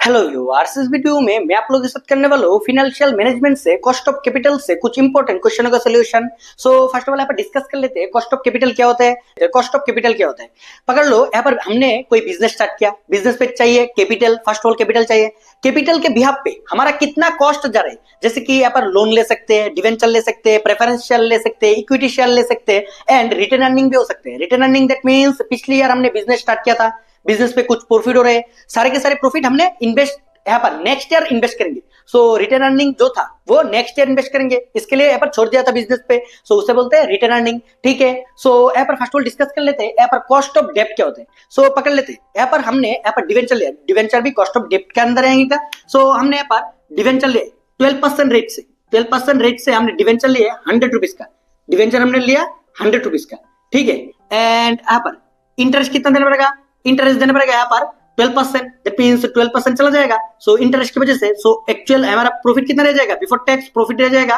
Hello viewers, इस video में मैं आप लोगों के साथ करने वाला हूँ फाइनेंशियल मैनेजमेंट से कॉस्ट ऑफ कैपिटल से कुछ इंपॉर्टेंट क्वेश्चनों का solution. So first of all यहाँ पर डिस्कस कर लेते हैं कॉस्ट ऑफ कैपिटल क्या होता है। कॉस्ट ऑफ कैपिटल क्या होता है, पकड़ लो। यहाँ पर हमने कोई बिजनेस स्टार्ट किया, बिजनेस पे चाहिए capital, first of all capital चाहिए। कैपिटल के बिहाफ पे हमारा कितना कॉस्ट जा रहा है, जैसे कि यहाँ पर लोन ले सकते हैं, डिवेंचर ले सकते हैं, प्रेफरेंशियल ले सकते हैं, इक्विटी शेयर ले सकते हैं एंड रिटर्न अर्निंग भी हो सकते हैं। रिटर्न अर्निंग दैट मींस पिछली ईयर हमने बिजनेस स्टार्ट किया था, बिजनेस पे कुछ प्रॉफिट हो रहे हैं, सारे के सारे प्रॉफिट हमने इन्वेस्ट यहाँ पर नेक्स्ट ईयर इन्वेस्ट करेंगे। सो रिटर्न अर्निंग जो था वो नेक्स्ट ईयर इन्वेस्ट करेंगे, इसके लिए यहाँ पर छोड़ दिया था बिजनेस पे, सो उसे बोलते हैं रिटर्न अर्निंग। ठीक है, सो यहाँ पर फर्स्ट ऑफ ऑल डिस्कस कर लेते हैं यहाँ पर कॉस्ट ऑफ डेब्ट क्या होता है। सो पकड़ लेते हैं, यहाँ पर हमने यहाँ पर डिवेंचर लिया, डिवेंचर भी कॉस्ट ऑफ डेब्ट के अंदर आएंगे। सो हमने यहाँ पर डिवेंचर लिए 12% रेट से, 12% रेट से हमने डिवेंचर लिए 100 रुपीज का, डिवेंचर हमने लिया 100 रुपीज का। ठीक है, एंड यहाँ पर इंटरेस्ट कितना देना पड़ेगा, इंटरेस्ट देना पड़ेगा यहाँ पर 12%, दैट मींस 12% चला जाएगा। सो इंटरेस्ट की वजह से सो एक्चुअल हमारा प्रॉफिट कितना रह जाएगा, बिफोर टैक्स प्रॉफिट रह जाएगा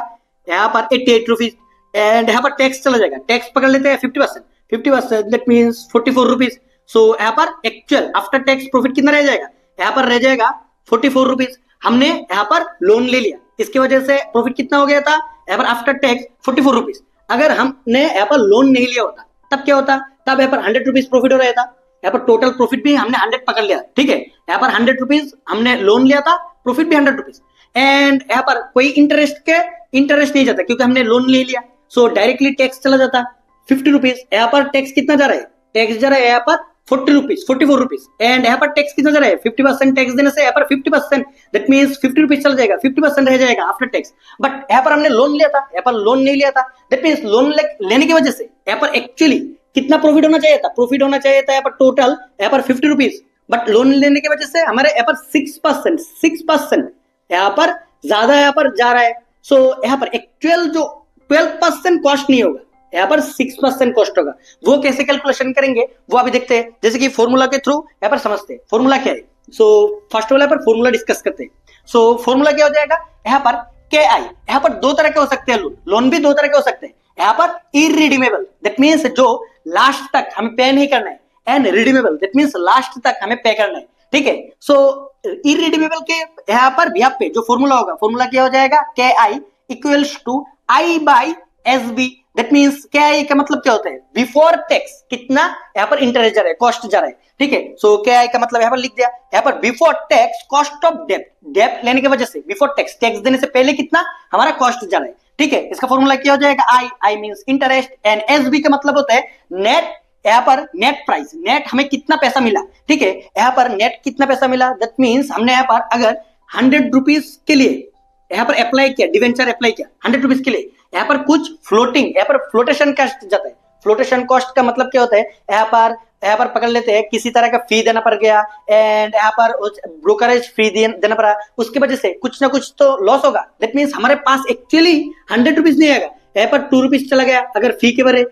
यहाँ पर 88 रुपीज एंड यहाँ पर टैक्स चला जाएगा, टैक्स पकड़ लेते हैं 50%, 50% दैट मींस 44 रुपीज। सो यहाँ पर एक्चुअल आफ्टर टैक्स प्रॉफिट कितना रह जाएगा, यहाँ पर रह जाएगा 44 रुपीज। हमने यहाँ पर लोन ले लिया, इसकी वजह से प्रॉफिट कितना हो गया था, यहाँ पर आफ्टर टैक्स 44 रुपीज। अगर हमने यहाँ पर लोन नहीं लिया होता तब क्या होता, तब यहाँ पर 100 रुपीज प्रॉफिट हो रहा था, यहाँ पर टोटल प्रॉफिट भी हमने 100 पकड़ लिया। ठीक है, यहाँ पर 100 रुपीज हमने लोन लिया था, प्रॉफिट भी 100 रुपीज एंड यहाँ पर कोई इंटरेस्ट नहीं जाता क्योंकि हमने लोन ले लिया। सो डायरेक्टली टैक्स चला जाता 50 रुपीज। यहाँ पर टैक्स कितना जा रहा है, टैक्स जा रहा है यहाँ पर 40 रुपीज, 44 रुपीज एंड यहाँ पर टैक्स कितना जा रहा है 50% टैक्स देने से यहाँ पर 50% दैट मींस 50 रुपीज चला जाएगा, 50% रह जाएगा आफ्टर टैक्स। बट यहाँ पर हमने लोन लिया था, यहाँ पर लोन नहीं लिया था, दैट मींस लोन लेने की वजह से यहाँ पर एक्चुअली कितना प्रॉफिट होना चाहिए था, प्रॉफिट होना चाहिए था यहाँ पर टोटल यहाँ पर 50 रुपीज, बट लोन लेने की वजह से हमारे यहाँ पर 6% यहाँ पर ज्यादा यहाँ पर जा रहा है। सो यहाँ पर एक्चुअल जो 12% कॉस्ट नहीं होगा, यहाँ पर 6% कॉस्ट होगा। वो कैसे कैलकुलेशन करेंगे वो अभी देखते हैं, जैसे कि फॉर्मूला के थ्रू यहाँ पर समझते हैं फॉर्मूला क्या है। सो फर्स्ट ऑफ ऑल यहाँ पर फॉर्मूला डिस्कस करते हैं। सो फॉर्मूला क्या हो जाएगा, यहाँ पर के आई, यहाँ पर दो तरह के हो सकते हैं लोन, लोन भी दो तरह के हो सकते हैं। यहाँ पर इरिडीमेबल दैट मींस जो लास्ट तक हमें पे नहीं करना है, and redeemable that means last तक हमें पे करना है। ठीक है, सो इरिडीमेबल के यहाँ पर भी पे जो फॉर्मूला होगा, फॉर्मूला क्या हो जाएगा, K I equals to I by S B. That means K I का मतलब क्या होता है, बिफोर टैक्स कितना यहाँ पर इंटरेस्ट जा रहा है, कॉस्ट जा रहा है। ठीक है, सो के आई का मतलब यहाँ पर लिख दिया, यहाँ पर बिफोर टैक्स कॉस्ट ऑफ डेब्ट, डेब्ट लेने की वजह से बिफोर टैक्स, टैक्स देने से पहले कितना हमारा कॉस्ट जा रहा है। ठीक है, इसका फॉर्मूला क्या हो जाएगा, I means interest and S B का मतलब होता है नेट, यहाँ पर नेट प्राइस, नेट हमें कितना पैसा मिला। ठीक है, यहाँ पर नेट कितना पैसा मिला, दैट मींस हमने यहाँ पर अगर 100 रुपीज के लिए यहाँ पर अप्लाई किया, डिवेंचर अप्लाई किया 100 रुपीज के लिए, यहाँ पर कुछ फ्लोटिंग, यहाँ पर फ्लोटेशन कॉस्ट जाता है। फ्लोटेशन कॉस्ट का मतलब क्या होता है, यहाँ पर पकड़ लेते हैं किसी तरह का फी देना पड़ गया एंड यहाँ पर ब्रोकरेज फी देना पड़ा, उसकी वजह से कुछ ना कुछ तो लॉस होगा। दैट मींस हमारे पास एक्चुअली 100 रुपीज नहीं आएगा, यहाँ पर 2 रुपीज चला गया अगर फी के बारे,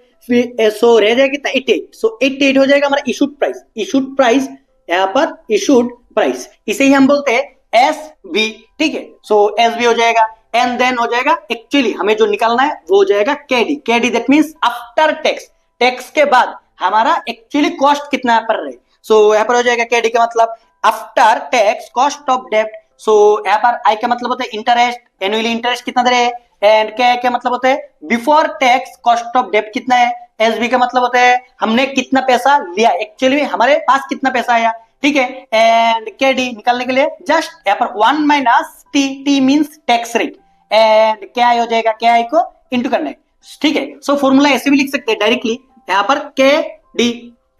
सो रह जाएगी 88। सो 88 हो जाएगा हमारा इशूड प्राइस, इशूड प्राइस यहाँ पर इशूड प्राइस, इसे ही हम बोलते हैं एस बी। ठीक है, सो एस बी हो जाएगा एंड देन हो जाएगा एक्चुअली हमें जो निकालना है वो हो जाएगा KD, KD that means after tax, tax के बाद हमारा एक्चुअली कॉस्ट कितना पर रहे। सो यहाँ पर हो जाएगा केडी का मतलब आफ्टर टैक्स कॉस्ट ऑफ डेब्ट। सो यहाँ पर आई का मतलब होता है इंटरेस्ट, एनुअली इंटरेस्ट कितना दे रहे हैं, एंड के का मतलब होता है बिफोर टैक्स कॉस्ट ऑफ डेब्ट कितना है, एस बी का मतलब होता है हमने कितना पैसा लिया, एक्चुअली हमारे पास कितना पैसा आया। ठीक है, एंड के डी निकालने के लिए जस्ट यहाँ पर 1 minus T, T means tax rate and के आई हो जाएगा, के आई को इंटू करना है। ठीक है, सो फॉर्मूला ऐसे भी लिख सकते हैं डायरेक्टली, यहाँ पर के डी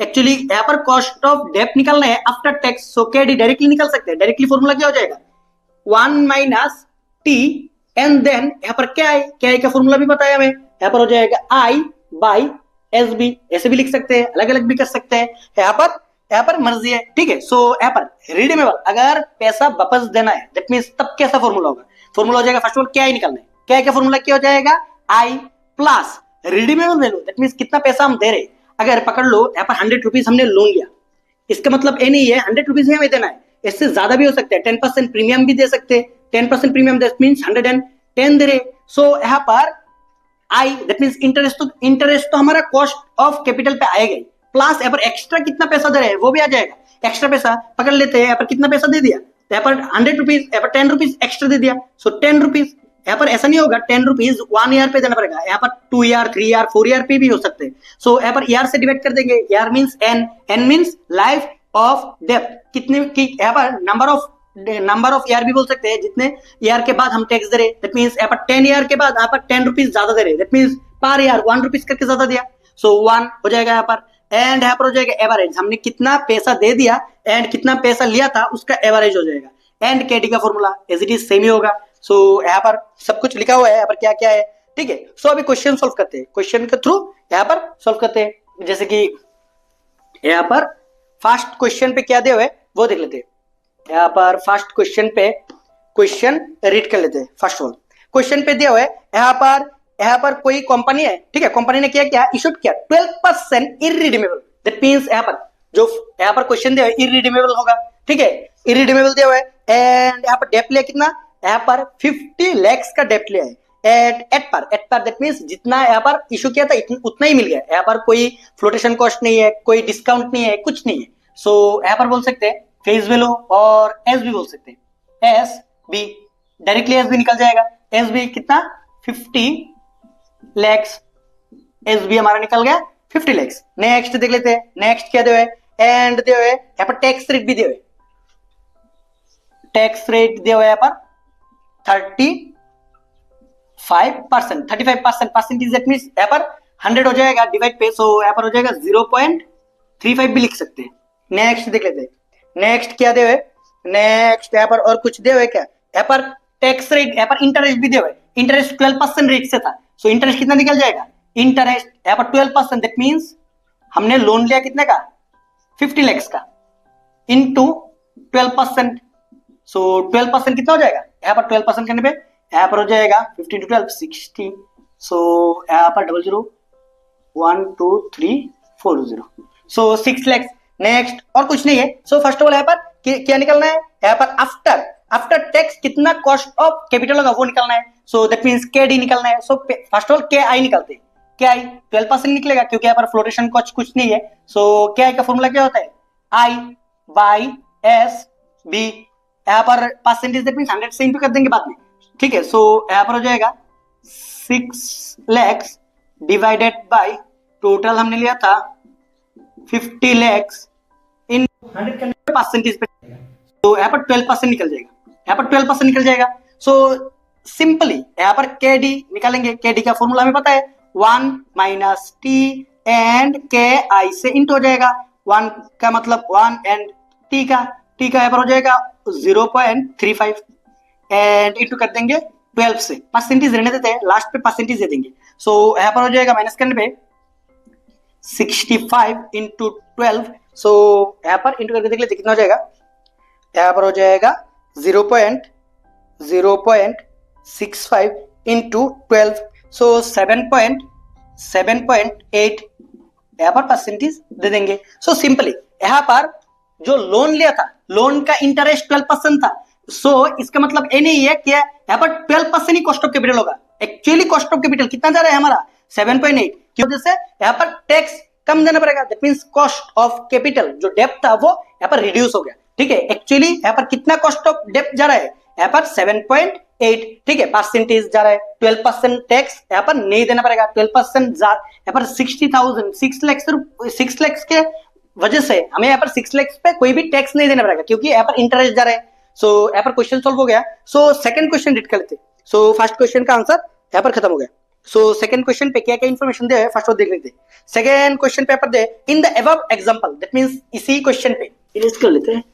एक्चुअली यहाँ पर कॉस्ट ऑफ डेब्ट निकालना है आफ्टर टैक्स, सो के डी डायरेक्टली निकाल सकते हैं। डायरेक्टली फॉर्मूला क्या हो जाएगा 1 माइनस टी एंड देन यहाँ पर के आई का फॉर्मूला भी बताया हमें, यहाँ पर हो जाएगा आई बाई एस बी, ऐसे भी लिख सकते हैं, अलग अलग भी कर सकते हैं, यहाँ पर मर्जी है। ठीक है, सो यहाँ पर रिडीमेबल अगर पैसा वापस देना है दैट मींस तब कैसा फॉर्मूला होगा, फॉर्मूला हो जाएगा फर्स्ट ऑफ ऑल के आई निकालना है, के आई का फॉर्मूला क्या हो जाएगा I plus redeemable value that means कितना पैसा हम दे रहे। अगर पकड़ लो यहाँ पर 100 रुपीज हमने लोन लिया, इसका मतलब ये नहीं है 100 रुपीज ही हमें देना है, इससे ज्यादा भी हो सकता है, 10% प्रीमियम भी दे सकते हैं, 10% प्रीमियम दैट मींस 110 दे रहे। सो यहाँ पर आई दैट मींस इंटरेस्ट तो हमारा कॉस्ट ऑफ कैपिटल पे आएगा, प्लस यहाँ पर एक्स्ट्रा कितना पैसा दे रहे हैं वो भी आ जाएगा। एक्स्ट्रा पैसा पकड़ लेते हैं, यहाँ पर कितना पैसा दे दिया यहाँ पर 100 रुपीज, यहाँ पर 10 रुपीज एक्स्ट्रा दे दिया, सो 10 रुपीज। यहाँ पर ऐसा नहीं होगा 10 रुपीज 1 ईयर पे देना पड़ेगा, यहाँ पर 2 ईयर 3 ईयर 4 ईयर पे भी हो सकते हैं। सो यहाँ पर ईयर से डिवाइड कर देंगे, year means N means life of डेप्ट, कितने की, यहाँ पर नंबर ऑफ ईयर भी बोल सकते हैं, जितने ईयर के बाद हम टैक्स दे रहे, दैट मीन्स यहाँ पर 10 ईयर के बाद यहाँ पर 10 रुपीज ज्यादा दे रहे, that means per year 1 rupees करके ज्यादा दिया, सो 1 हो जाएगा यहाँ पर। एंड यहाँ पर हो जाएगा एवरेज, हमने कितना पैसा दे दिया एंड कितना पैसा लिया था उसका एवरेज हो जाएगा। एंड केडी का formula as it is same ही होगा। सो यहाँ पर सब कुछ लिखा हुआ है, यहाँ पर क्या क्या है, ठीक है। सो अभी क्वेश्चन सोल्व करते हैं, क्वेश्चन के थ्रू यहाँ पर सोल्व करते हैं। जैसे कि यहाँ पर फर्स्ट क्वेश्चन पे क्या दिया हुआ है वो देख लेते हैं। यहाँ पर फर्स्ट क्वेश्चन पे क्वेश्चन रीड कर लेते हैं। फर्स्ट ऑल क्वेश्चन पे दिया हुआ है, यहाँ पर कोई कंपनी है, ठीक है, कंपनी ने क्या इशूड किया 12% इररिडीमेबल, दैट मींस यहाँ पर जो यहाँ पर क्वेश्चन दिया है इररिडीमेबल होगा, ठीक है, इररिडीमेबल दिया हुआ है। एंड यहाँ पर डेप्ट लिया कितना, यहाँ पर 50 लाख का डेप्ट लिया है एट पर दैट मींस जितना यहाँ पर इशू किया था उतना ही मिल गया। यहाँ पर कोई फ्लोटेशन कॉस्ट नहीं है, कोई डिस्काउंट नहीं है, कुछ नहीं है। सो यहाँ पर बोल सकते हैं फेस वैल्यू और एस भी बोल सकते हैं, S B directly S B निकल जाएगा। एस बी कितना 50 लाख, एस बी हमारा निकल गया 50 लाख। नेक्स्ट देख लेते हैं, नेक्स्ट क्या दिया है, एंड दिया है यहाँ पर टैक्स रेट भी दिया है, टैक्स रेट दिया हुआ है यहाँ पर 35% परसेंटेज, दैट मींस यहाँ पर 100 हो जाएगा डिवाइड पे, सो यहाँ पर हो जाएगा 0.35 भी लिख सकते हैं। नेक्स्ट देख लेते हैं, नेक्स्ट क्या दिया है, नेक्स्ट यहाँ पर और कुछ दिया है क्या, यहाँ पर टैक्स रेट, यहाँ पर इंटरेस्ट भी दिया है, इंटरेस्ट 12% रेट से था, सो इंटरेस्ट कितना निकल जाएगा, इंटरेस्ट यहाँ पर 12%, दैट मींस हमने लोन लिया कितने का 50 लाख का इनटू 12%, सो 12% कितना हो जाएगा, यहाँ पर 12% करने पे यहाँ पर हो जाएगा 15 to 12 60, सो यहाँ पर 001234 सो 6 लाख। नेक्स्ट और कुछ नहीं है। सो फर्स्ट ऑफ ऑल यहाँ पर क्या निकलना है, यहाँ पर आफ्टर टैक्स कितना कॉस्ट ऑफ कैपिटल होगा वो निकलना है, सो दैट मींस के डी निकलना है। सो फर्स्ट ऑफ ऑल के आई निकलते हैं, के आई 12% निकलेगा क्योंकि यहाँ पर फ्लोटेशन कॉस्ट कुछ नहीं है। सो के आई का फॉर्मूला क्या होता है, आई बाई एस बी, यहाँ पर परसेंटेज दैट मींस 100 से इंटू कर देंगे बाद में, ठीक है। सो यहाँ पर हो जाएगा 6 लाख डिवाइडेड बाय टोटल हमने लिया था 50 लाख इन 100 करने पे परसेंटेज पे, तो यहाँ पर 12% निकल जाएगा, यहाँ पर 12% निकल जाएगा। सो सिंपली यहाँ पर के डी निकालेंगे, के डी का फॉर्मूला हमें पता है 1 माइनस टी एंड के आई से इंट हो जाएगा, 1 का मतलब 1 एंड टी का यहाँ पर हो जाएगा 0.35 एंड इंटू कर देंगे 12 से, परसेंटेज रहने देते हैं, लास्ट पे परसेंटेज दे देंगे। सो यहाँ पर हो जाएगा माइनस करने पे 65 इंटू 12, सो यहाँ पर इंटू करके देख लेते कितना हो जाएगा, यहाँ पर हो जाएगा 0.65 इंटू 12, सो 7.8 यहाँ पर परसेंटेज दे देंगे। सो सिंपली यहाँ पर जो लोन लिया था, लोन का इंटरेस्ट 12% था, सो इसका मतलब ये नहीं है कि यहाँ पर 12% ही कॉस्ट ऑफ कैपिटल होगा, एक्चुअली कॉस्ट ऑफ कैपिटल कितना जा रहा है हमारा 7.8 की वजह से यहाँ पर टैक्स कम देना पड़ेगा, that means cost of capital जो डेप्ट था वो यहाँ पर रिड्यूस हो गया, ठीक है। एक्चुअली यहाँ पर कितना कॉस्ट ऑफ डेप्ट जा रहा है, यहाँ पर 7.8, ठीक है, परसेंटेज जा रहा है, 12% टैक्स यहाँ पर नहीं देना पड़ेगा, 12% यहाँ पर 60,000 6 लाख के वजह से हमें यहाँ पर 6 लाख पे कोई भी टैक्स नहीं देना पड़ेगा क्योंकि यहाँ पर इंटरेस्ट जा रहा है। सो यहाँ पर क्वेश्चन सोल्व हो गया। सो सेकंड क्वेश्चन रीड कर लेते। सो फर्स्ट क्वेश्चन का आंसर यहाँ पर खत्म हो गया। सो सेकंड क्वेश्चन पे क्या क्या इन्फॉर्मेशन दे फर्स्ट देख लेते। Second question paper they in the above example, that means इसी क्वेश्चन पे इरेज कर लेते हैं,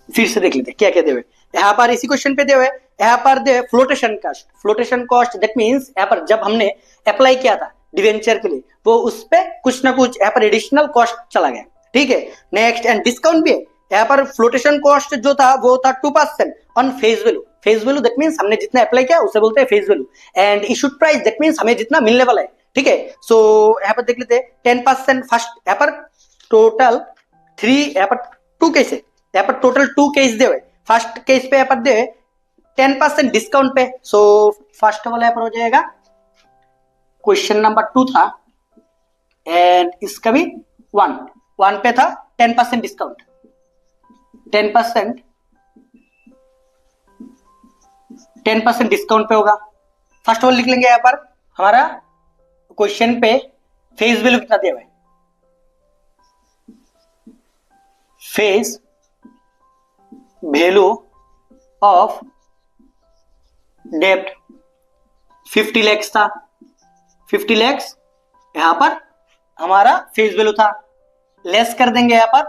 फिर से देख लेते क्या क्या दे हुए यहाँ पर। इसी क्वेश्चन पे दे हुए यहाँ पर दे फ्लोटेशन कॉस्ट, दैट मींस यहाँ पर जब हमने अप्लाई किया था डिवेंचर के लिए वो उस पे कुछ ना कुछ यहाँ पर एडिशनल कॉस्ट चला गया, ठीक है। नेक्स्ट एंड डिस्काउंट भी है यहाँ पर। फ्लोटेशन कॉस्ट जो था वो था 2% on face value that means हमने जितना अप्लाई किया उसे बोलते हैं face value, and issued price that means हमें जितना मिलने वाला है, ठीक है। सो यहाँ पर देख लेते हैं 10% फर्स्ट यहाँ पर टोटल 3 यहाँ पर 2 केस है, यहाँ पर टोटल 2 केस दे हुए। फर्स्ट केस पे यहाँ पर दे 10% डिस्काउंट पे। सो फर्स्ट वाला यहाँ पर हो जाएगा क्वेश्चन नंबर 2 था एंड इसका भी 1 पे था 10% डिस्काउंट, 10% 10% डिस्काउंट पे होगा। फर्स्ट ऑफ ऑल लिख लेंगे यहाँ पर हमारा क्वेश्चन पे फेस वैल्यू कितना दिया हुआ है, फेस वैल्यू ऑफ डेब्ट 50 लैक्स था, 50 लैक्स यहां पर हमारा फेस वैल्यू था। लेस कर देंगे यहां पर,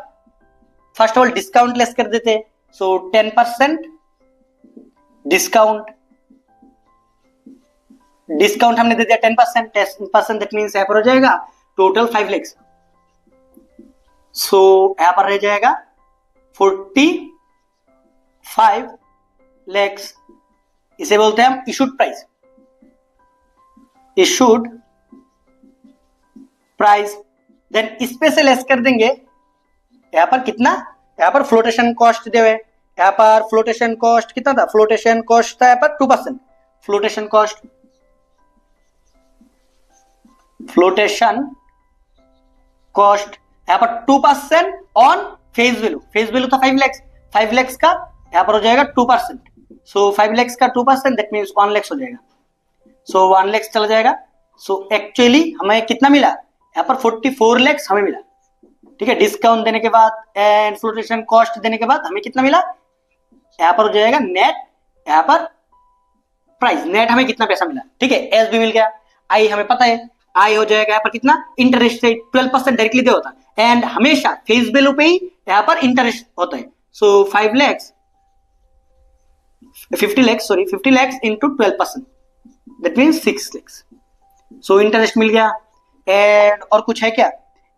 first of all discount less कर देते, सो 10% डिस्काउंट, डिस्काउंट हमने दे दिया 10%, दैट मीन्स यहां पर हो जाएगा टोटल 5 लैक्स, सो यहां पर रह जाएगा 45 लैक्स। इसे बोलते हैं हम issued price, issued price. Then इस पे से लेस कर देंगे यहां पर कितना, यहां पर फ्लोटेशन कॉस्ट दे हुए, यहां पर फ्लोटेशन कॉस्ट कितना था, फ्लोटेशन कॉस्ट था यहां पर 2%, फ्लोटेशन कॉस्ट, फ्लोटेशन कॉस्ट यहां पर 2% on face value, face value था 5 लैक्स, 5 लैक्स का यहां पर हो जाएगा 2%, सो 5 लैक्स का 2% दैट मीन्स 1 लैक्स हो जाएगा, सो 1 लैक्स चला जाएगा। सो एक्चुअली हमें कितना मिला यहाँ पर 44 लैक्स हमें मिला, ठीक है, डिस्काउंट देने के बाद एंड फ्लोटेशन कॉस्ट देने के बाद हमें कितना मिला, यहाँ पर हो जाएगा नेट, यहाँ पर प्राइस, नेट हमें कितना पैसा मिला, ठीक है। एस भी मिल गया, आई हमें पता है, आई हो जाएगा यहाँ पर कितना, इंटरेस्ट रेट 12% डायरेक्टली दे होता है, एंड हमेशा फेस वैल्यू पे ही यहाँ पर इंटरेस्ट होता है, so 5 lakhs 50 lakhs sorry 50 lakhs into 12%, that means 6 lakhs, so interest मिल गया। एंड और कुछ है क्या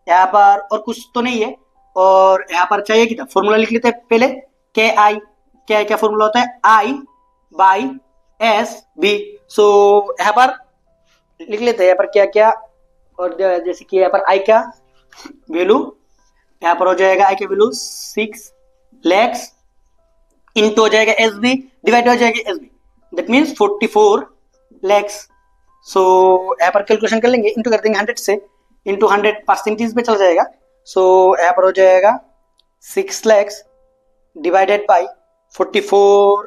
यहाँ पर, और कुछ तो नहीं है, और यहाँ पर चाहिए कितना, फॉर्मूला लिख लेते हैं पहले, के आई, क्या क्या फॉर्मूला होता है, आई बाई एस बी, सो यहाँ पर लिख लेते हैं यहाँ पर क्या क्या, और जैसे कि यहाँ पर आई का वैल्यू यहाँ पर हो जाएगा, आई का वैल्यू 6 लैक्स इंटू हो जाएगा एस बी, डिवाइड हो जाएगा S B, that means 44 lakhs. So यहाँ पर कैलकुलेशन कर लेंगे, इंटू कर देंगे 100 से, इंटू 100 परसेंटेज पे चल जाएगा, सो यहाँ पर हो जाएगा 6 lakhs divided by 44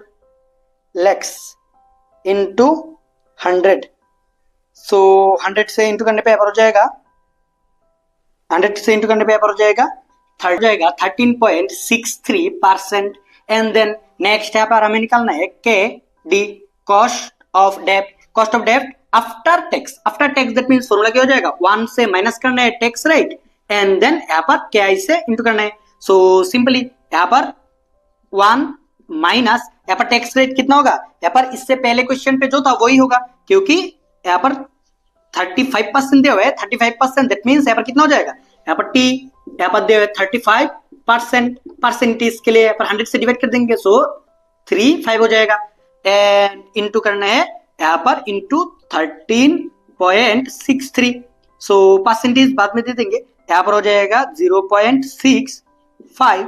lakhs into 100, सो 100 से इंटू करने पे यहाँ पर हो जाएगा, 100 से इंटू करने पे यहाँ पर हो जाएगा 13.63%, एंड देन नेक्स्ट यहाँ पर हमें निकालना है के डी, कॉस्ट ऑफ डेब्ट, कॉस्ट ऑफ डेब्ट after tax, after tax that means formula क्या हो जाएगा, 1 से माइनस करना है टैक्स रेट, एंड देन यहाँ पर के आई से इंटू करना है, सो सिंपली यहाँ पर 1 माइनस यहाँ पर टैक्स रेट कितना होगा, यहाँ पर इससे पहले क्वेश्चन पे जो था वही होगा, क्योंकि यहाँ पर 35% दिया हुआ है, 35% दैट मींस यहाँ पर कितना हो जाएगा, यहाँ पर टी यहाँ पर दिया हुआ है 35%, परसेंटेज के लिए यहाँ पर 100 से डिवाइड कर देंगे, सो 35 हो जाएगा, एंड इंटू करना है यहाँ पर इंटू 13.63, सो परसेंटेज बाद में दे देंगे, यहाँ पर हो जाएगा 0.65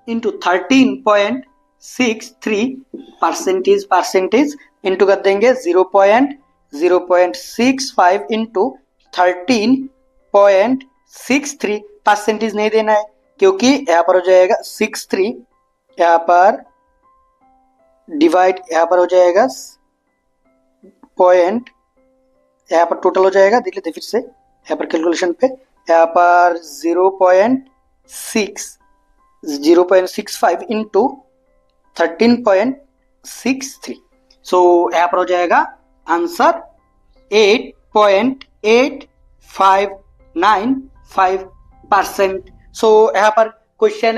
इंटू 13.63 परसेंटेज, परसेंटेज इंटू कर देंगे 0.65 इंटू 13.63, परसेंटेज नहीं देना है क्योंकि यहाँ पर हो जाएगा 63, यहाँ पर डिवाइड, यहाँ पर हो जाएगा पॉइंट, यहाँ पर टोटल हो जाएगा, देख लेते फिर से यहाँ पर कैलकुलेशन पे, यहाँ पर 0.65 इंटू 13.63, सो यहाँ पर हो जाएगा आंसर 8.8595%। सो यहाँ पर क्वेश्चन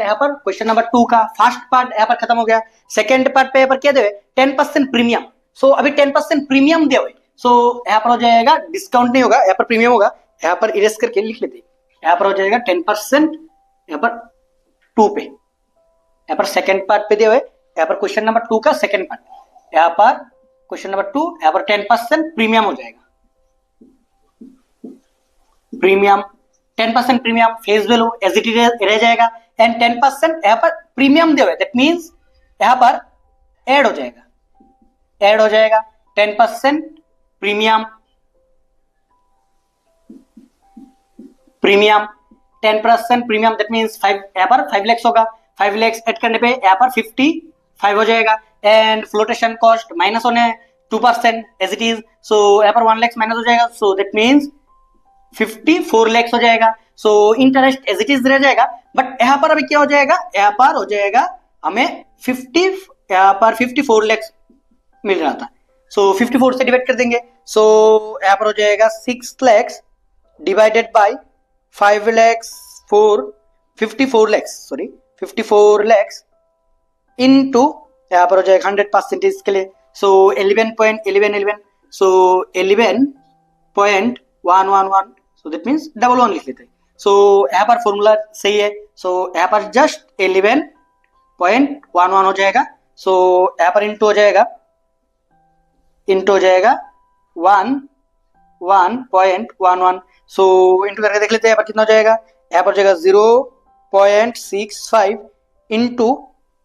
नंबर 2 का फर्स्ट पार्ट यहाँ पर खत्म हो गया। सेकेंड पार्ट पे यहाँ पर क्या दे 10% प्रीमियम, सो अभी 10% प्रीमियम दे हुए, सो यहाँ पर हो जाएगा डिस्काउंट नहीं होगा, यहाँ पर प्रीमियम होगा, यहाँ पर इरेज करके लिख लेते हैं, यहाँ पर हो जाएगा 10% यहाँ पर 2 पे, यहाँ पर सेकेंड पार्ट पे दे हुए, यहाँ पर क्वेश्चन नंबर 2 का सेकेंड पार्ट, यहाँ पर क्वेश्चन नंबर 2 यहाँ पर 10% प्रीमियम हो जाएगा, premium 10% premium face value as it is रह जाएगा, एंड 10% यहाँ पर प्रीमियम दे हुए, दैट मींस यहाँ पर ऐड हो जाएगा, 10% प्रीमियम 10% प्रीमियम दैट मींस 5, यहाँ पर 5 लाख होगा, 5 लाख ऐड करने पे यहाँ पर 55 हो जाएगा। एंड फ्लोटेशन कॉस्ट माइनस होने 2% एज इट इज, सो यहाँ पर 1 लाख माइनस हो जाएगा, सो दैट मीन्स 54 लाख हो जाएगा। So interest as it is रह जाएगा, बट यहाँ पर अभी क्या हो जाएगा, यहाँ पर हो जाएगा हमें 54 लाख मिल रहा था, सो 54 से डिवाइड कर देंगे, सो यहाँ पर हो जाएगा 6 lakh divided by 5 lakh 54 lakh sorry 54 lakh into यहाँ पर हो जाएगा 100% के लिए, सो 11.1111, सो 11.111, सो दैट मीन्स 11 लिख लेते हैं। सो यहाँ पर फॉर्मूला सही है, सो यहाँ पर जस्ट 11.11 हो जाएगा, सो यहाँ पर इंटू हो जाएगा 1.11, सो इंटू करके देख लेते हैं यहाँ पर कितना हो जाएगा, यहाँ पर हो जाएगा 0.65 into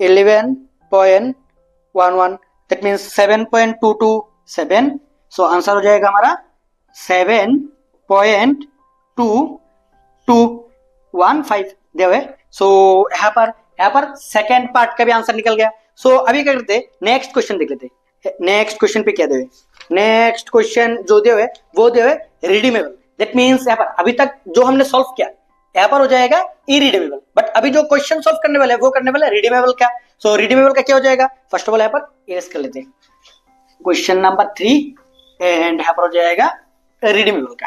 11.11, that means 7.227, so answer हो जाएगा हमारा 7.2215 दे हुए। सो यहाँ पर सेकेंड पार्ट का भी आंसर निकल गया। सो अभी क्या करते हैं, नेक्स्ट क्वेश्चन देख लेते हैं। नेक्स्ट क्वेश्चन पे क्या दे हुए, नेक्स्ट क्वेश्चन जो दे हुए वो दे हुए रिडीमेबल, दैट मीन्स यहाँ पर अभी तक जो हमने सॉल्व किया यहाँ पर हो जाएगा इरिडीमेबल, बट अभी जो क्वेश्चन सॉल्व करने वाले हैं वो करने वाले रिडीमेबल का। सो रिडीमेबल का क्या हो जाएगा, फर्स्ट ऑफ ऑल यहाँ पर इरेज कर लेते हैं क्वेश्चन नंबर 3 एंड यहाँ पर हो जाएगा रिडीमेबल का।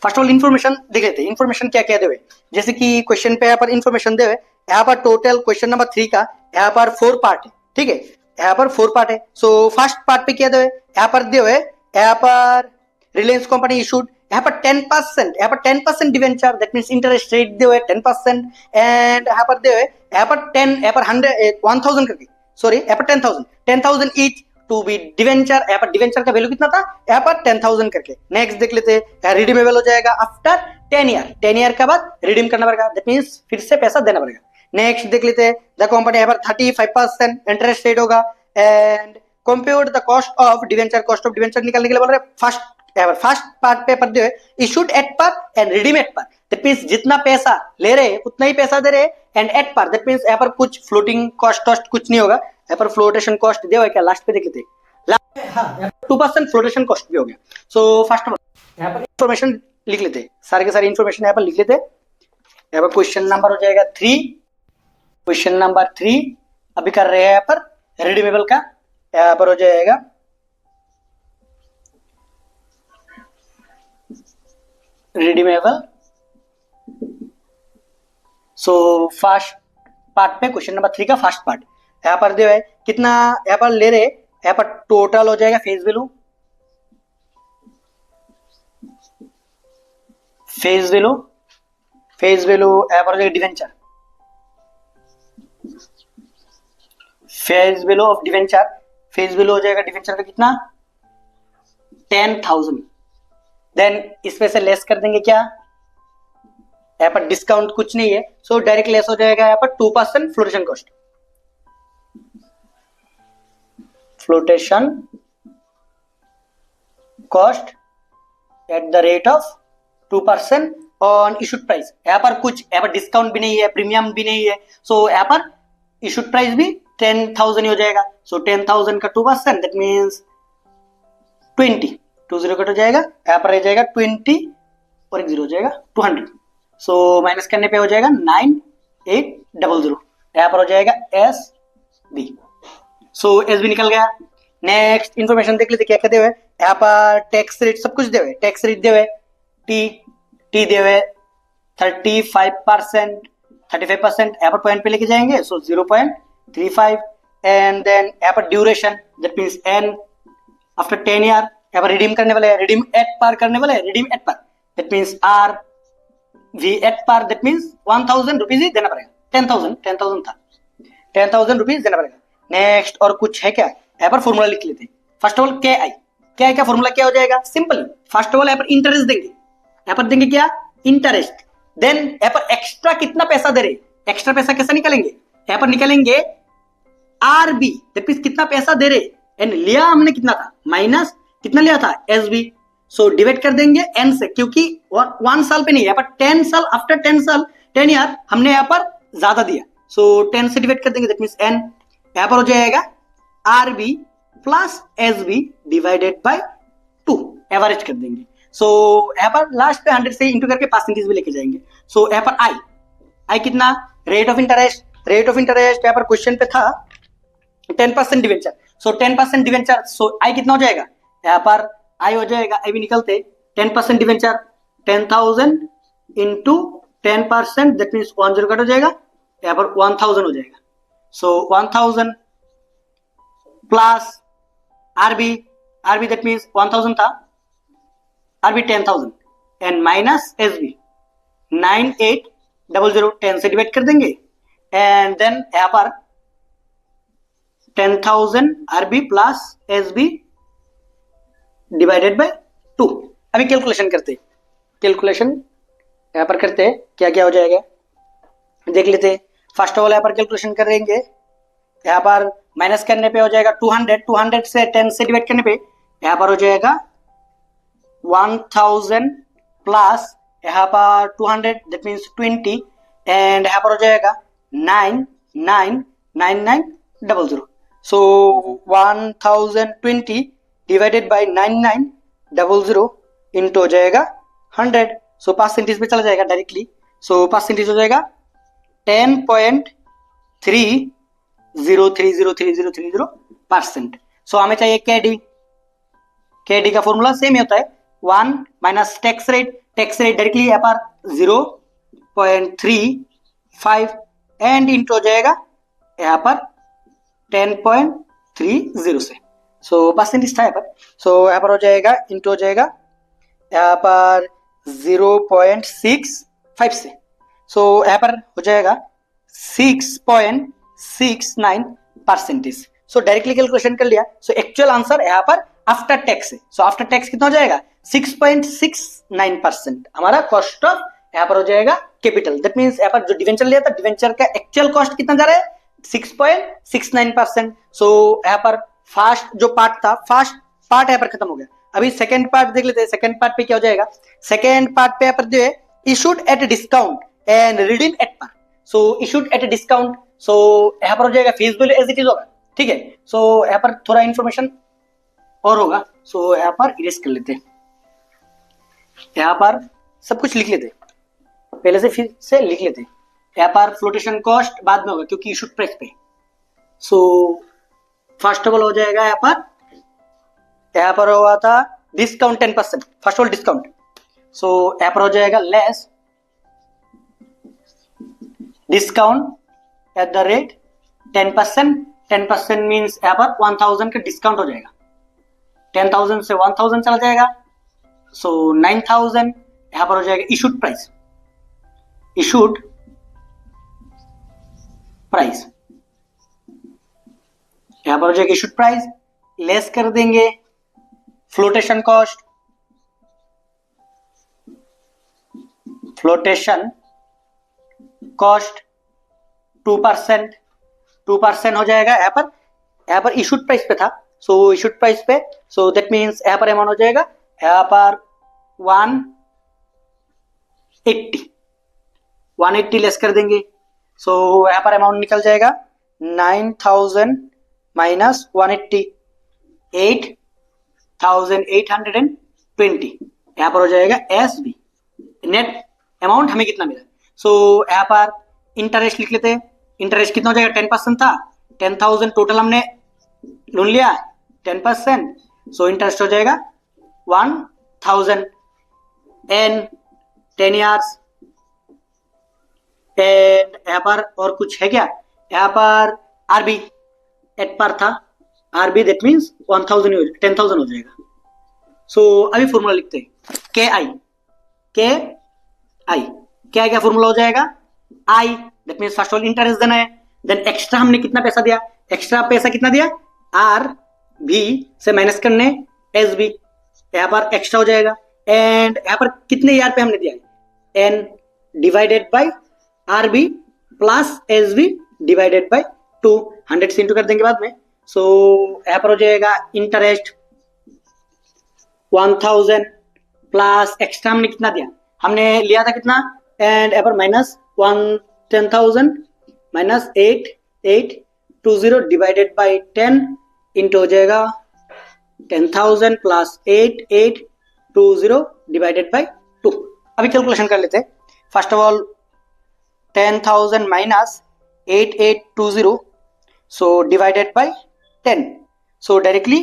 फर्स्ट ऑफ ऑल इन्फॉर्मेशन देख लेते हैं, इन्फॉर्मेशन क्या क्या दे हुए, जैसे कि क्वेश्चन पे यहाँ पर इन्फॉर्मेशन दे हुए, यहाँ पर टोटल क्वेश्चन नंबर 3 का यहाँ पर 4 पार्ट है, ठीक है, यहाँ पर 4 पार्ट है। सो फर्स्ट पार्ट पे क्या दे हुए, यहाँ पर दे हुए, यहाँ पर रिलायंस कंपनी इशूड यहाँ पर 10%, यहाँ पर 10% debenture, that means interest rate दे हुए 10%, एंड यहाँ पर दे हुए, यहाँ पर 1000 करके, सॉरी यहाँ पर 10,000 ईच टू बी डिवेंचर, यहाँ पर डिवेंचर का वैल्यू कितना था, यहाँ पर 10,000 करके। नेक्स्ट देख लेते हैं, रिडीमेबल हो जाएगा आफ्टर 10 ईयर के बाद रिडीम करना पड़ेगा, दैट मींस फिर से पैसा देना पड़ेगा। नेक्स्ट देख लेते हैं, द कंपनी यहाँ पर 35% इंटरेस्ट रेट होगा, and compute the cost of debenture, cost of debenture निकालने के लिए बोल रहे फर्स्ट पार्ट पेपर जो है इशूड एट पर एंड रिडीम एट पर, दैट मींस जितना पैसा ले रहे उतना ही पैसा दे रहे, एंड एट पर दैट मींस यहाँ पर कुछ फ्लोटिंग कॉस्ट कुछ नहीं होगा, यहाँ पर फ्लोटेशन कॉस्ट दे हुआ क्या लास्ट पे देख लेते हैं, 2% फ्लोटेशन कॉस्ट भी हो गया। सो फर्स्ट ऑफ ऑल यहाँ पर इंफॉर्मेशन लिख लेते हैं, सारे के सारे इंफॉर्मेशन यहाँ पर लिख लेते हैं। यहाँ पर क्वेश्चन नंबर हो जाएगा 3, क्वेश्चन नंबर 3 अभी कर रहे हैं यहाँ पर रिडीमेबल का, यहाँ पर हो जाएगा रिडीमेबल। सो फर्स्ट पार्ट पे क्वेश्चन नंबर 3 का फर्स्ट पार्ट यहाँ पर दे है कितना, यहाँ पर ले रहे, यहाँ पर टोटल हो जाएगा फेस वैल्यू यहाँ पर हो जाएगा debenture, face value of debenture, face value हो जाएगा डिवेंचर का कितना 10,000, देन इसमें से लेस कर देंगे क्या, यहाँ पर डिस्काउंट कुछ नहीं है, सो डायरेक्ट लेस हो जाएगा यहाँ पर 2% flotation cost, flotation cost at the rate of 2% on issued price. यहाँ पर डिस्काउंट भी नहीं है, प्रीमियम भी नहीं है, सो यहाँ पर इशूड प्राइस भी 10,000 ही हो जाएगा, सो 10,000 का 2% दैट मींस 20 कट हो जाएगा, यहाँ पर रह जाएगा 20 और एक 0 हो जाएगा 200, सो माइनस करने पे हो जाएगा 9800, यहाँ पर हो जाएगा SB, सो SB निकल गया। नेक्स्ट इन्फॉर्मेशन देख लेते क्या कहते हुए, यहाँ पर टैक्स रेट सब कुछ दे हुए, टैक्स रेट दे हुए टी दे हुए 35%, यहाँ पर पॉइंट पे लेके जाएंगे, सो 0.35, एंड देन यहाँ पर duration that means N after 10 year, यहाँ पर रिडीम करने वाले रिडीम एट पार करने वाले redeem at par that means RV at par that means 1,000 rupees ही देना पड़ेगा, 10,000 था 10,000 रुपीज देना पड़ेगा। नेक्स्ट और कुछ है क्या, यहाँ पर फॉर्मूला लिख लेते हैं। फर्स्ट ऑफ ऑल KI का फॉर्मूला क्या हो जाएगा, सिंपल, फर्स्ट ऑफ ऑल यहाँ पर इंटरेस्ट देंगे, यहाँ पर देंगे क्या इंटरेस्ट, देन यहाँ पर एक्स्ट्रा कितना पैसा दे रहे, एक्स्ट्रा पैसा कैसे निकालेंगे, यहाँ पर निकालेंगे RB दैट मींस कितना पैसा दे रहे, एंड लिया हमने कितना था माइनस कितना लिया था SB, सो डिवाइड कर देंगे N से, क्योंकि 1 साल पे नहीं, यहाँ पर 10 साल आफ्टर 10 ईयर हमने यहाँ पर ज्यादा दिया, सो 10 से डिवाइड कर देंगे, दैट मीन्स n। यहाँ पर हो जाएगा RB plus SB divided by 2, average कर देंगे। सो यहाँ पर लास्ट पे 100 से इंटू करके परसेंटेज भी लेके जाएंगे। सो यहाँ पर आई कितना, rate of interest, rate of interest यहाँ पर क्वेश्चन पे था 10% डिवेंचर, सो 10% डिवेंचर, सो आई कितना हो जाएगा, यहाँ पर आई हो जाएगा, आई भी निकलते 10% debenture 10,000 into 10%, that means 10 cut हो जाएगा, यहाँ पर 1000 हो जाएगा। So 1000 plus RB, RB that means 1000 था, आरबी 10,000 एंड माइनस एसबी 9800, 10 से डिवाइड कर देंगे एंड देन यहाँ पर 10,000 RB plus SB divided by 2। अभी कैलकुलेशन करते, कैलकुलेशन यहाँ पर करते क्या क्या हो जाएगा देख लेते। फर्स्ट ऑफ ऑल यहाँ पर कैलकुलेशन करेंगे, यहाँ पर माइनस करने पे हो जाएगा 200, 200 से 10 से डिवाइड करने पे यहाँ पर हो जाएगा 1000 प्लस यहाँ पर 200 दैट मीन्स 20 एंड यहाँ पर हो जाएगा 999900। सो 1020 डिवाइडेड बाय 9900 इंटू हो जाएगा 100। सो परसेंटेज पे चला जाएगा डायरेक्टली, सो परसेंटेज हो जाएगा 10.30303030%। सो हमें चाहिए केडी, केडी का फॉर्मूला सेम ही होता है 1 minus tax rate, tax rate directly यहाँ पर 0.35 एंड इंटू हो जाएगा यहाँ पर 10.30 से, सो परसेंटेज था यहाँ पर, सो यहाँ पर हो जाएगा इंटू हो जाएगा यहाँ पर 0.65 से, सो यहाँ पर हो जाएगा 6.69 परसेंटेज। सो डायरेक्टली कैलकुलेशन कर लिया, सो एक्चुअल आंसर यहाँ पर आफ्टर टैक्स है, सो आफ्टर टैक्स कितना हो जाएगा 6.69% हमारा कॉस्ट ऑफ यहाँ पर हो जाएगा कैपिटल। दैट मीन्स यहाँ पर जो डिवेंचर लिया था, डिवेंचर का एक्चुअल कॉस्ट कितना जा रहा है 6.69%। सो यहाँ पर फर्स्ट जो पार्ट था, फर्स्ट पार्ट यहाँ पर खत्म हो गया। अभी सेकंड पार्ट देख लेते हैं, सेकंड पार्ट पे क्या हो जाएगा, सेकंड पार्ट पे यहाँ पर जो है issued at discount and redeem at par. So issued at discount, so यहाँ पर हो जाएगा face value as it is होगा, ठीक है। सो यहाँ पर थोड़ा इंफॉर्मेशन और होगा, सो यहाँ पर इरेज कर लेते हैं, यहाँ पर सब कुछ लिख लेते, पहले से फिर से लिख लेते। यहाँ पर फ्लोटेशन कॉस्ट बाद में होगा क्योंकि इशूड प्राइस पे। सो फर्स्ट ऑफ ऑल हो जाएगा यहाँ पर हुआ था discount 10%, first of all discount, so यहाँ पर हो जाएगा less discount at the rate 10%, 10% means यहाँ पर 1000 का डिस्काउंट हो जाएगा, 10,000 से 1000 चला जाएगा, सो 9000 यहाँ पर हो जाएगा इशूड प्राइस, इशूड प्राइस यहाँ पर हो जाएगा इशूड प्राइस, लेस कर देंगे फ्लोटेशन कॉस्ट, फ्लोटेशन कॉस्ट 2%, 2% हो जाएगा यहाँ पर इशूड प्राइस पे था, सो इशूड प्राइस पे, सो दैट मीन्स यहाँ पर अमाउंट हो जाएगा यहाँ पर 180 लेस कर देंगे, सो यहाँ पर अमाउंट निकल जाएगा 9000 माइनस 180 8,820, यहाँ पर हो जाएगा एस बी, नेट अमाउंट हमें कितना मिला। सो यहाँ पर इंटरेस्ट लिख लेते हैं, इंटरेस्ट कितना हो जाएगा 10% था, 10,000 टोटल हमने लोन लिया 10%, सो इंटरेस्ट हो जाएगा 1,000 एंड 10 ईयर्स। एंड यहाँ पर और कुछ है क्या, यहाँ पर आरबी एट पर था, आरबी दैट मीन्स 10,000 हो जाएगा। सो अभी फॉर्मूला लिखते हैं, के आई क्या फॉर्मूला हो जाएगा, I that means first all interest देना है, देन एक्स्ट्रा हमने कितना पैसा दिया, एक्स्ट्रा पैसा कितना दिया आर बी से माइनस करने एस बी, यहाँ पर एक्स्ट्रा हो जाएगा, एंड यहाँ पर कितने ईयर पे हमने दिया है N divided by R B plus S B divided by 200 से इंटू कर देंगे बाद में। सो यहाँ पर हो जाएगा इंटरेस्ट 1000 प्लस एक्स्ट्रा हमने कितना दिया, हमने लिया था कितना, एंड यहाँ पर minus 10,000 minus 8820 divided by 10 into हो जाएगा 10,000 प्लस 8820 डिवाइडेड बाई 2। अभी कैलकुलेशन कर लेते हैं। First of all 10,000 minus 8820 so divided by 10। So directly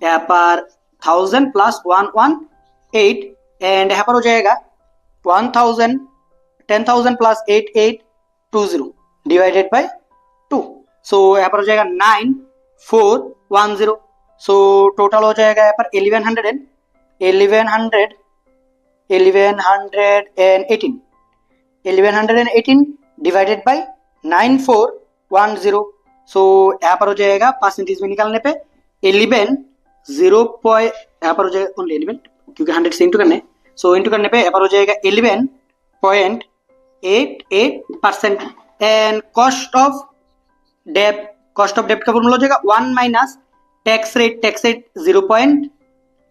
यहाँ पर 1000 प्लस 118 एंड यहाँ पर हो जाएगा 1000 10,000 प्लस 8820 डिवाइडेड बाई 2। सो यहाँ पर हो जाएगा 9410। सो टोटल हो जाएगा यहाँ पर 1118 डिवाइडेड बाई 9410। सो यहाँ पर हो जाएगा परसेंटेज में निकालने पे 11 यहाँ पर हो जाएगा ओनली 11 क्योंकि 100 से इंटू करने। सो इंटू करने पे यहाँ पर हो जाएगा 11.88% एंड कॉस्ट ऑफ डेब्ट का फॉर्मूला हो जाएगा 1 माइनस टैक्स रेट 0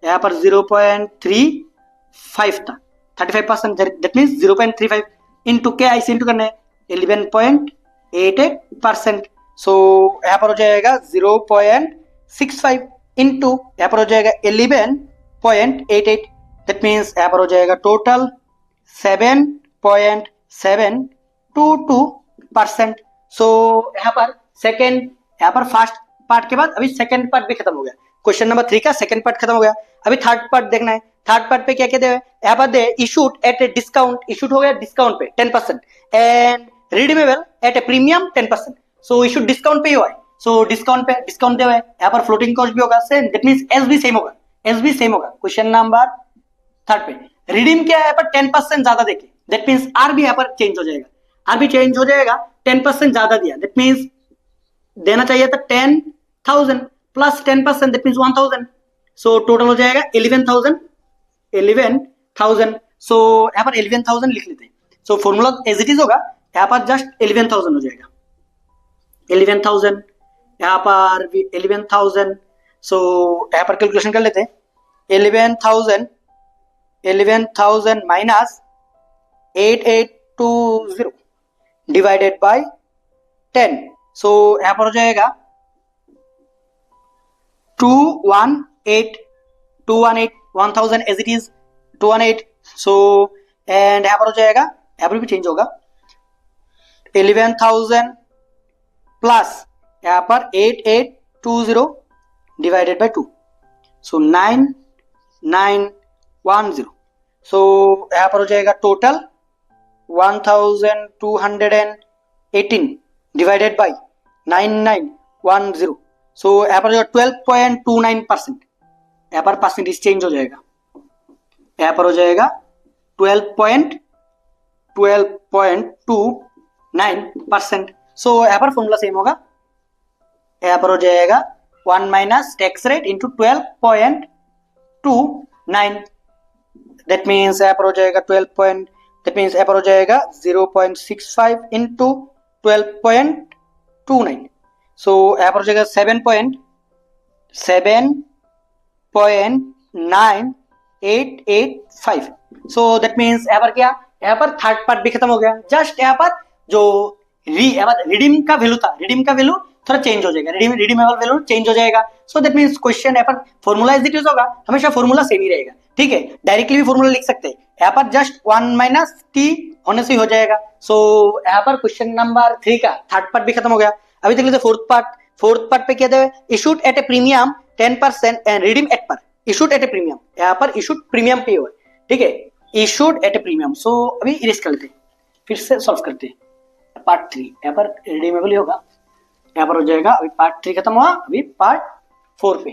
यहाँ पर 0.35 था 35%, दैट मीन्स 0.35 इंटू के आई से इंटू करने 11.88%। सो यहाँ पर हो जाएगा 0.65 इंटू यहाँ पर हो जाएगा 11.88, दैट मीन्स यहाँ पर हो जाएगा टोटल 7.722%। सो यहाँ पर फर्स्ट पार्ट के बाद अभी सेकंड पार्ट भी खत्म हो गया। क्वेश्चन नंबर 3 का सेकंड पार्ट खत्म हो गया। अभी थर्ड पार्ट देखना है। थर्ड पार्ट पे क्या कहते हैं, यहाँ पर दे issued at a discount, issued हो गया डिस्काउंट पे 10% and redeemable at a premium 10%। So issued discount पे ही हुआ है, सो डिस्काउंट पे डिस्काउंट दिया हुआ है। यहाँ पर फ्लोटिंग कॉस्ट भी होगा सेम, दैट मींस एस भी सेम होगा, एस भी सेम होगा। क्वेश्चन नंबर थर्ड पे रिडीम क्या है, यहाँ पर 10% ज्यादा देखे, दैट मींस आर भी यहाँ पर चेंज हो जाएगा, आर भी चेंज हो जाएगा। 10% ज्यादा दिया, दैट मींस देना चाहिए था 10,000 plus 10%, that means 1,000। So total हो जाएगा 11,000। सो यहाँ पर 11,000 लिख लेते हैं। So formula as it is होगा, यहाँ पर जस्ट 11,000 हो जाएगा, 11,000 यहाँ पर भी 11,000। सो यहाँ पर कैलकुलेशन कर लेते हैं। 11,000 माइनस 8820 डिवाइडेड बाय 10। सो यहाँ पर हो जाएगा 218 1000 as it is 218। So and यहाँ पर हो जाएगा, यहाँ पर भी चेंज होगा 11,000 प्लस यहाँ पर 8820 डिवाइडेड बाय 2। सो 9910। सो यहाँ पर हो जाएगा टोटल 1218 डिवाइडेड बाय 9910। सो यहाँ पर 12.29%, यहाँ पर परसेंटेज चेंज हो जाएगा, यहाँ पर हो जाएगा 12.29%। सो यहाँ पर फॉर्मूला सेम होगा, यहाँ पर हो जाएगा 1 minus tax rate into 12.29, that means यहाँ पर हो जाएगा 0.65 इंटू 12.29। सो यहाँ पर हो जाएगा 7.9885। सो दैट मीन्स यहाँ पर क्या, यहाँ पर थर्ड पार्ट भी खत्म हो गया। जस्ट यहाँ पर जो रिडीम का वैल्यू था, रिडीम का वैल्यू थोड़ा चेंज हो जाएगा, रिडीमेबल वैल्यू चेंज हो जाएगा। सो दैट मीन्स क्वेश्चन यहाँ पर फॉर्मूला एज इट इज होगा, हमेशा फॉर्मूला सेम ही रहेगा, ठीक है। डायरेक्टली भी फॉर्मूला लिख सकते हैं, यहाँ पर जस्ट 1 माइनस टी होने से हो जाएगा। सो यहाँ पर क्वेश्चन नंबर 3 का थर्ड पार्ट भी खत्म हो गया। अभी देख लेते फोर्थ पार्ट। फोर्थ पार्ट पे क्या है, issued at a premium 10% and redeem at par. Issued at a premium, यहाँ पर इशूड प्रीमियम पे हुआ है, ठीक है, issued at a premium. So अभी इरेज कर लेते हैं, फिर से सॉल्व करते हैं। पार्ट 3 यहाँ पर रिडीमेबल ही होगा, यहाँ पर हो जाएगा। अभी पार्ट 3 खत्म हुआ, अभी पार्ट 4 पे।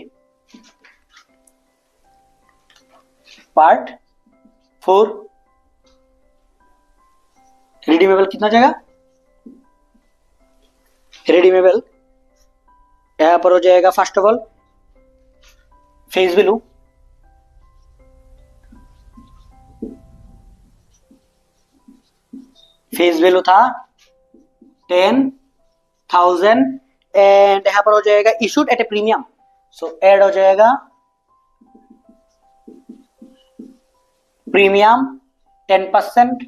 पार्ट 4 रिडीमेबल कितना जाएगा, रिडीमेबल यहाँ पर हो जाएगा first of all face value, face value था 10,000 एंड यहाँ पर हो जाएगा issued at a premium. So add हो जाएगा प्रीमियम 10%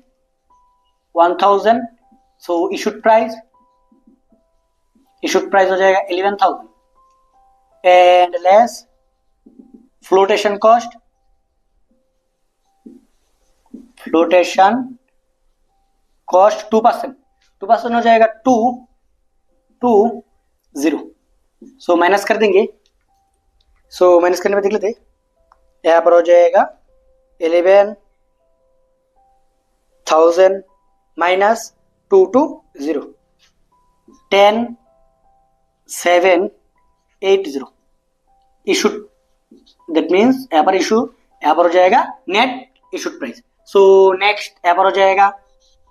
1,000 सो इशूड प्राइस हो जाएगा 11,000 and less flotation cost cost 2% हो जाएगा 220। सो माइनस कर देंगे। सो माइनस करने में देख लेते, यहाँ पर हो जाएगा 11,000 माइनस 220 10,780 इशूड। दैट मीन्स यहाँ पर हो जाएगा net issued price. So next यहाँ पर हो जाएगा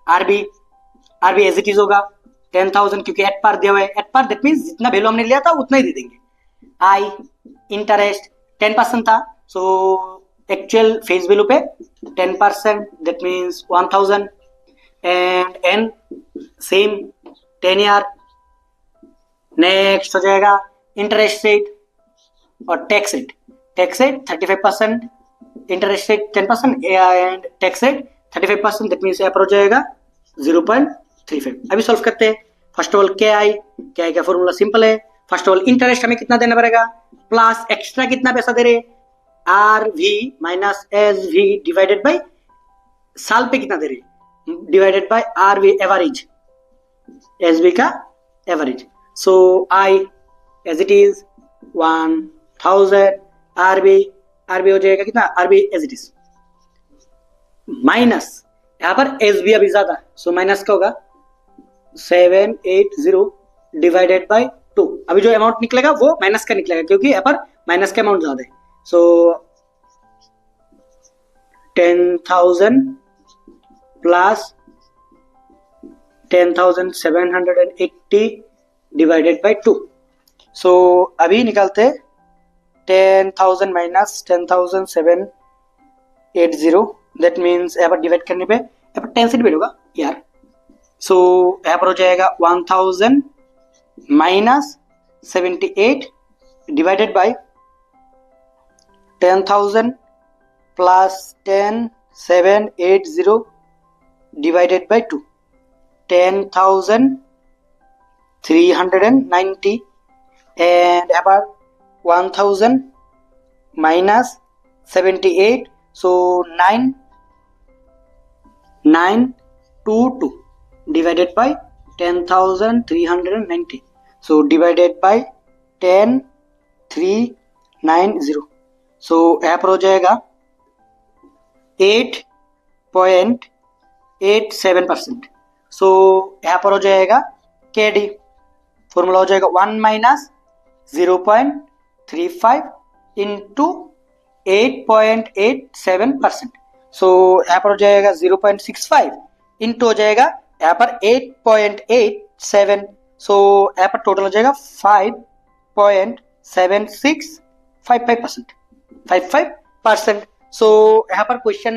आरबी एज इट इज होगा 10,000 क्योंकि एट पार दिया हुआ है। एट पार दैट मीन्स जितना वैल्यू हमने लिया था उतना ही दे देंगे। आई इंटरेस्ट 10% था, सो एक्चुअल फेस वैल्यू पे 10% that means 1,000 and N same 10 year. Next हो जाएगा इंटरेस्ट रेट और tax rate 35%, interest rate 10% and tax rate 35%, that means यहाँ पर हो जाएगा 0.35। अभी सॉल्व करते हैं। फर्स्ट ऑफ ऑल क्या आई का फॉर्मूला सिंपल है। फर्स्ट ऑफ ऑल इंटरेस्ट हमें कितना देना पड़ेगा प्लस एक्स्ट्रा कितना पैसा दे रहे R V minus S V divided by साल पे कितना दे रहे divided by R V average S V का average. So I as it is 1,000 RB हो जाएगा कितना RB as it is minus यहाँ पर एस बी अभी ज्यादा, सो माइनस का होगा 780 डिवाइडेड बाई 2। अभी जो अमाउंट निकलेगा वो माइनस का निकलेगा क्योंकि यहाँ पर माइनस का अमाउंट ज्यादा है। सो 10,000 प्लस 10,780 डिवाइडेड बाई 2। सो अभी निकालते 10,000 माइनस 10,780 दैट मीन्स यहाँ पर डिवाइड करने पे यहाँ पर 10 से डिवाइड होगा यार। सो यहाँ पर हो जाएगा 1,000 minus 78 divided by 10,000 plus 10,780 divided by 2 10,390 and यहाँ पर 1,000 minus 78 so 922 divided by 10,390 so divided by 10,390 सो यहाँ पर हो जाएगा 8.87%। सो यहाँ पर हो जाएगा के डी फॉर्मूला हो जाएगा 1 माइनस 0.35 इंटू 8.87%। सो यहाँ पर हो जाएगा 0.65 इंटू हो जाएगा यहाँ पर 8.87। सो यहाँ पर टोटल हो जाएगा 5.7655%। सो यहाँ पर क्वेश्चन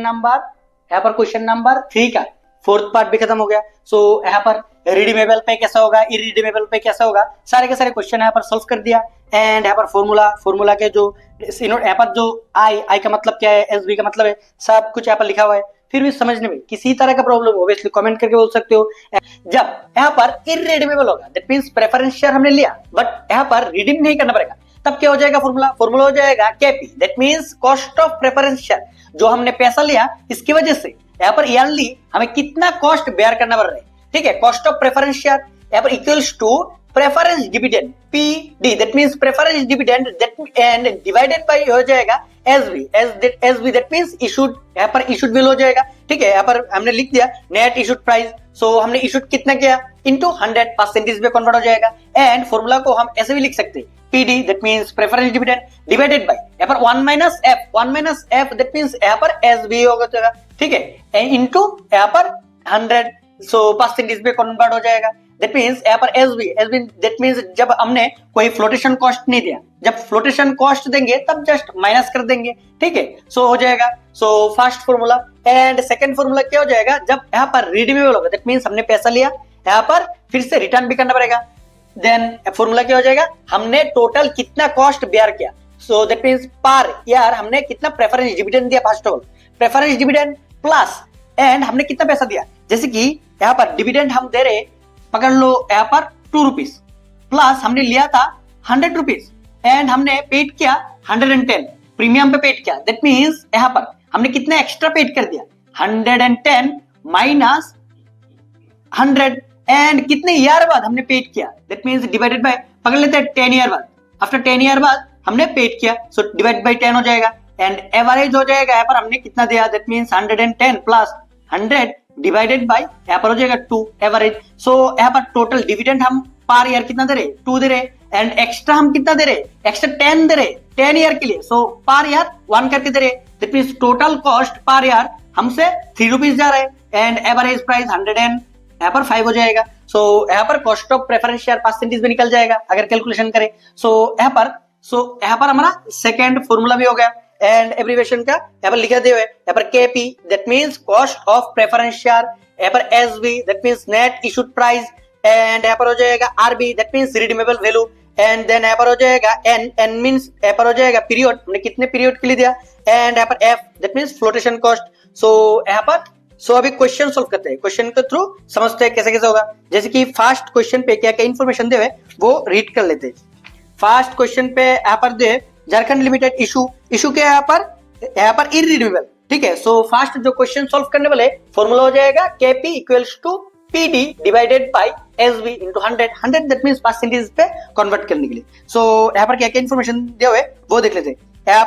नंबर 3 का फोर्थ पार्ट भी खत्म हो गया। सो यहाँ पर रिडीमेबल पे कैसा होगा, इरिडीमेबल पे कैसा होगा, सारे के सारे क्वेश्चन यहाँ पर सॉल्व कर दिया। एंड यहाँ पर फॉर्मूला के जो यहाँ पर जो आई का मतलब क्या है, एस बी का मतलब है, सब कुछ यहाँ पर लिखा हुआ है। फिर भी समझने में किसी तरह का प्रॉब्लम ऑब्वियसली कमेंट करके बोल सकते हो। जब यहाँ पर इरिडीमेबल होगा दैट मींस प्रेफरेंस शेयर हमने लिया बट यहाँ पर रिडीम नहीं करना पड़ेगा, तब क्या हो जाएगा फॉर्मूला हो जाएगा KP that means cost of preference share. जो हमने पैसा लिया इसकी वजह से यहाँ पर ईयरली हमें कितना कॉस्ट बेयर करना पड़ रहा है, ठीक है। कॉस्ट ऑफ प्रेफरेंस शेयर यहाँ पर equals to preference dividend PD that means preference dividend that and divided by हो जाएगा एसबी दैट मींस इशूड, यहाँ पर इशूड बिल हो जाएगा, ठीक है। यहाँ पर हमने लिख दिया नेट इशूड प्राइस। सो हमने इशूड कितना किया इनटू 100% में कन्वर्ट हो जाएगा। एंड फॉर्मूला को हम ऐसे भी लिख सकते हैं PD that means preference dividend divided by यहाँ पर 1 माइनस एफ दैट मींस यहाँ पर एसबी होगा, ठीक है, इनटू यहाँ पर 100 सो परसेंटेज में कन्वर्ट हो जाएगा। दैट मींस यहाँ पर एसबी दैट मींस जब हमने कोई फ्लोटेशन कॉस्ट नहीं दिया, जब फ्लोटेशन कॉस्ट देंगे तब जस्ट माइनस कर देंगे, ठीक है। सो हो जाएगा so first formula. And second formula क्या हो जाएगा जब यहाँ पर रिडीमेबल होगा दैट मींस हमने पैसा लिया यहाँ पर फिर से रिटर्न भी करना पड़ेगा। देन फॉर्मूला क्या हो जाएगा हमने टोटल कितना कॉस्ट बेयर किया, so that means per year हमने कितना प्रेफरेंस डिविडेंड दिया, first of all preference dividend plus and हमने कितना पैसा दिया, जैसे कि यहाँ पर डिविडेंड हम दे रहे, पकड़ लो यहाँ पर 2 रुपीज, प्लस हमने लिया था 100 रुपीज एंड हमने पेड किया 110, प्रीमियम पे पेड किया। दैट मीन्स यहाँ पर हमने कितना एक्स्ट्रा पेड कर दिया, 110 माइनस 100 एंड कितने ईयर बाद हमने पेड किया, दैट मीन्स डिवाइडेड बाय, पकड़ लेते हैं 10 ईयर बाद, आफ्टर 10 ईयर बाद हमने पेड किया, सो डिवाइड बाय 10 हो जाएगा एंड एवरेज हो जाएगा। यहाँ पर हमने कितना दिया, that means 110 plus 100 divided by यहाँ पर हो जाएगा 2 एवरेज। सो यहाँ पर टोटल डिविडेंड हम पर ईयर कितना दे रहे, 2 दे रहे एंड एक्स्ट्रा हम कितना दे रहे, एक्स्ट्रा 10 दे रहे 10 ईयर के लिए, सो पर ईयर 1 करके दे रहे। That means total cost per year हमसे 3 रुपीज जा रहे एंड एवरेज प्राइस 100 एंड यहाँ पर 5 हो जाएगा। सो यहाँ पर cost of preference share percentage में निकल जाएगा अगर कैलकुलेशन करें। सो यहाँ पर हमारा सेकेंड फॉर्मूला भी हो गया एंड एब्रीविएशन का यहाँ पर लिखा दिया है, यहाँ पर KP that means cost of preference share, यहाँ पर SB that means net issued price and यहाँ पर हो जाएगा RB that means redeemable value and then यहाँ पर हो जाएगा एन मींस यहाँ पर हो जाएगा पीरियड, हमने कितने पीरियड के लिए दिया एंड यहाँ पर F that means flotation cost. So यहाँ पर अभी क्वेश्चन सोल्व करते हैं, क्वेश्चन के थ्रू समझते हैं कैसे कैसे होगा। जैसे कि फर्स्ट क्वेश्चन पे क्या क्या इन्फॉर्मेशन दे वो रीड कर लेते हैं। फर्स्ट क्वेश्चन पे यहाँ पर दे झारखंड लिमिटेड इशू के यहाँ पर इरिडीमेबल, ठीक है। सो फर्स्ट जो क्वेश्चन सोल्व करने वाले फॉर्मूला हो जाएगा KP equals to PD divided by SB into 100 that means percentage पे कन्वर्ट करने के लिए। सो यहाँ पर क्या क्या इन्फॉर्मेशन दिए हुए वो देख लेते हैं। यहाँ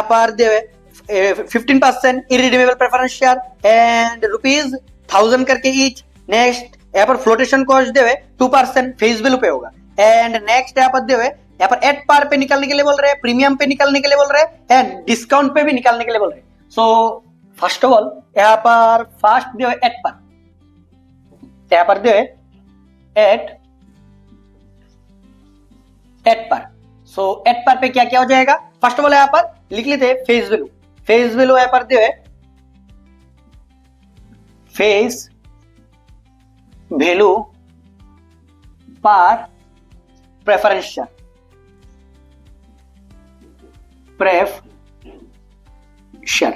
पर दिए हुए 15% इरिडीमेबल प्रेफरेंस शेयर एंड ₹1000 करके ईच। नेक्स्ट यहाँ पर फ्लोटेशन कॉस्ट दे हुए 2% फेस वैल्यू पे होगा एंड नेक्स्ट यहाँ पर दे हुए यहाँ पर एट पार पे निकालने के लिए बोल रहे हैं, प्रीमियम पे निकालने के लिए बोल रहे हैं एंड डिस्काउंट पे भी निकालने के लिए बोल रहे हैं। सो फर्स्ट ऑफ ऑल यहाँ पर फर्स्ट दे हुए एट पार, यहाँ पर दे हुए at par. So at par पे क्या क्या हो जाएगा, फर्स्ट ऑफ ऑल यहाँ पर लिख लेते हैं फेस वैल्यू। फेस वैल्यू यहाँ पर दे फेस वैल्यू पर प्रेफरेंस शेयर,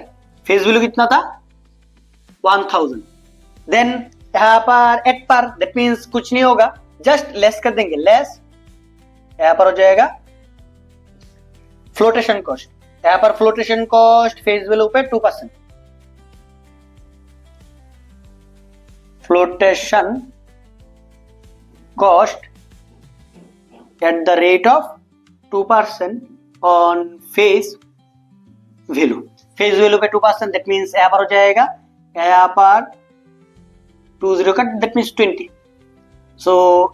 फेस वैल्यू कितना था 1000। देन यहाँ पर एट पर दैट मींस कुछ नहीं होगा, जस्ट लेस कर देंगे, लेस यहाँ पर हो जाएगा फ्लोटेशन कॉस्ट। यहाँ पर फ्लोटेशन कॉस्ट फेस वैल्यू पे 2%, flotation cost at the rate of 2% on face value, face value पे 2%, दैट मींस यहाँ पर हो जाएगा यहाँ पर 20 का दैट मींस 20। सो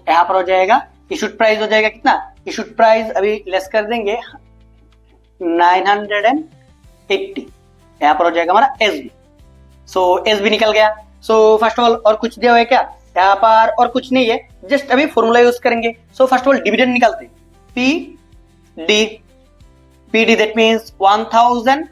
यहाँ पर हो जाएगा इशूड प्राइस हो जाएगा कितना, इशूड प्राइस अभी लेस कर देंगे 980, यहाँ पर हो जाएगा हमारा एसबी। सो एसबी निकल गया। सो फर्स्ट ऑफ ऑल और कुछ दिया हुआ है क्या, यहाँ पर और कुछ नहीं है, जस्ट अभी फॉर्मूला यूज करेंगे। सो फर्स्ट ऑफ ऑल डिविडेंड निकालते हैं, पीडी दैट मींस 1000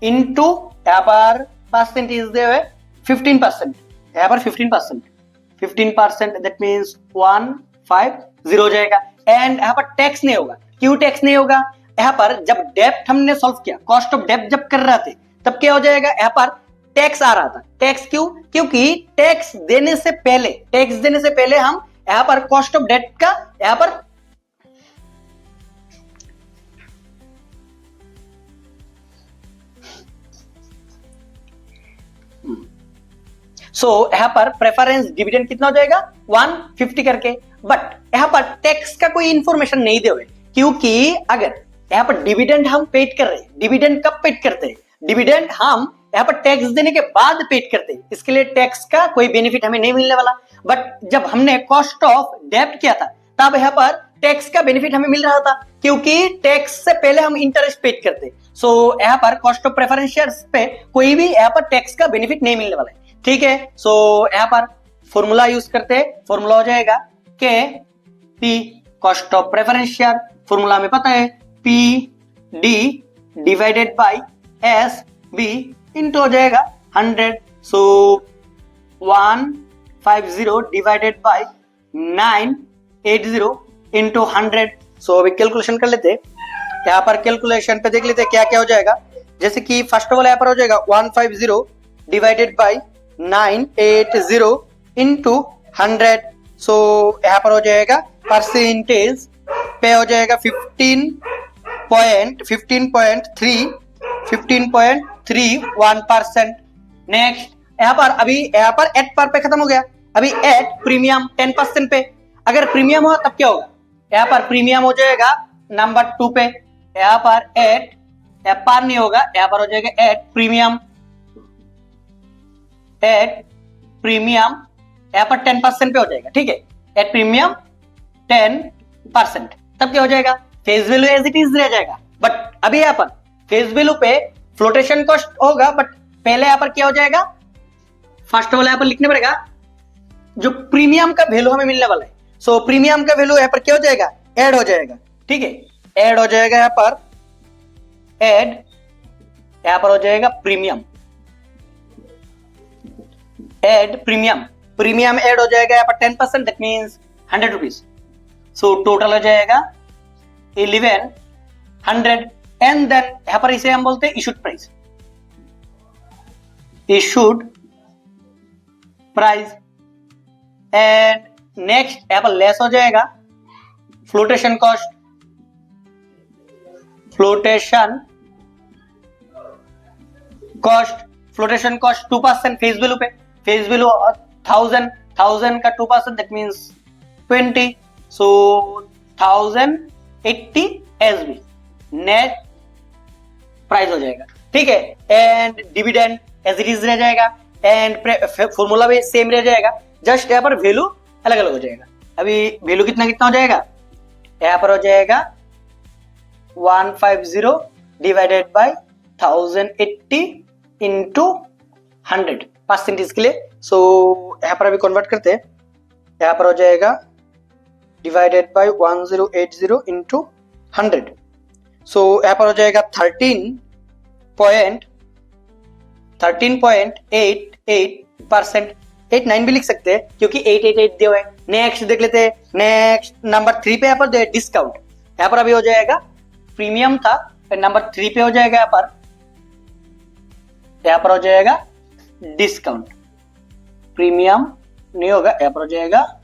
इनटू यहाँ पर परसेंटेज दे हुए 15%, यहाँ पर 15% दैट मींस 150 हो जाएगा एंड यहाँ पर टैक्स नहीं होगा। क्यों टैक्स नहीं होगा, यहाँ पर जब डेप्ट हमने सॉल्व किया, कॉस्ट ऑफ डेप्ट जब कर रहे थे तब क्या हो जाएगा, यहाँ पर टैक्स आ रहा था। टैक्स क्यों, क्योंकि टैक्स देने से पहले हम यहाँ पर कॉस्ट ऑफ डेट का यहाँ पर यहाँ पर प्रेफरेंस डिविडेंड कितना हो जाएगा 150 करके, बट यहाँ पर टैक्स का कोई इंफॉर्मेशन नहीं दे हुए, क्योंकि अगर यहाँ पर डिविडेंड हम पेड कर रहे हैं, डिविडेंड कब पेड करते हैं, डिविडेंड हम यहाँ पर टैक्स देने के बाद पेड करते हैं, इसके लिए टैक्स का कोई बेनिफिट हमें नहीं मिलने वाला। बट जब हमने कॉस्ट ऑफ डेब्ट किया था तब यहाँ पर टैक्स का बेनिफिट हमें मिल रहा था, क्योंकि टैक्स से पहले हम इंटरेस्ट पेड करते। सो यहाँ पर कॉस्ट ऑफ प्रेफरेंस शेयर्स पे कोई भी यहाँ पर टैक्स का बेनिफिट नहीं मिलने वाला है, ठीक है। सो यहाँ पर फॉर्मूला यूज करते हैं, फॉर्मूला हो जाएगा K P cost of preference share, formula में पता है P D divided by S B into हो जाएगा 100। So 150 divided by 980 into 100। So अभी कैलकुलेशन कर लेते हैं, यहाँ पर कैलकुलेशन पे देख लेते हैं क्या क्या हो जाएगा। जैसे कि फर्स्ट ऑफ ऑल यहाँ पर हो जाएगा 150 डिवाइडेड बाई 980 इंटू 100। सो यहाँ पर हो जाएगा परसेंटेज पे हो जाएगा 15.31%। नेक्स्ट यहाँ पर अभी यहाँ पर एट पर पे खत्म हो गया, अभी एट प्रीमियम 10% पे। अगर प्रीमियम हो तब क्या होगा, यहाँ पर प्रीमियम हो जाएगा नंबर 2 पे, यहाँ पर एट पार नहीं होगा, यहाँ पर हो जाएगा एट प्रीमियम यहाँ पर 10% पे हो जाएगा, ठीक है, एट प्रीमियम 10%। तब क्या हो जाएगा, face value as it is रह जाएगा। बट अभी यहाँ पर फेस वैल्यू पे फ्लोटेशन कॉस्ट होगा, बट पहले यहाँ पर क्या हो जाएगा, फर्स्ट ऑफ ऑल यहाँ पर लिखने पड़ेगा जो प्रीमियम का वैल्यू हमें मिलने वाला है। सो प्रीमियम का वैल्यू यहाँ पर क्या हो जाएगा, ऐड हो जाएगा, ठीक है, ऐड हो जाएगा यहाँ पर, ऐड यहाँ पर हो जाएगा premium, add premium, premium add हो जाएगा यहाँ पर 10%, that means 100 rupees. So total हो जाएगा 1100 एंड देन यहाँ पर इसे हम बोलते हैं issued price, issued price. And next यहाँ पर लेस हो जाएगा flotation cost, flotation cost 2% face value पे, फेस वैल्यू 1000 का 2% that means 20, so 1080 SB net price हो जाएगा, ठीक है। And dividend as it is रह जाएगा एंड फॉर्मूला भी सेम रह जाएगा, जस्ट यहाँ पर वैल्यू अलग अलग हो जाएगा। अभी वैल्यू कितना हो जाएगा, यहाँ पर हो जाएगा 150 डिवाइडेड बाय 1080 इंटू 100 परसेंटेज के लिए। सो यहाँ पर अभी कन्वर्ट करते हैं, यहाँ पर हो जाएगा डिवाइडेड बाय 1080 इंटू 100। सो यहाँ पर हो जाएगा 13.88%, 89 भी लिख सकते हैं क्योंकि 888 दिया हुआ है। नेक्स्ट देख लेते हैं, नेक्स्ट नंबर 3 पे यहाँ पर डिस्काउंट, यहाँ पर अभी हो जाएगा प्रीमियम था, नंबर 3 पे हो जाएगा यहाँ पर हो जाएगा डिस्काउंट, प्रीमियम नहीं होगा, यहाँ पर हो जाएगा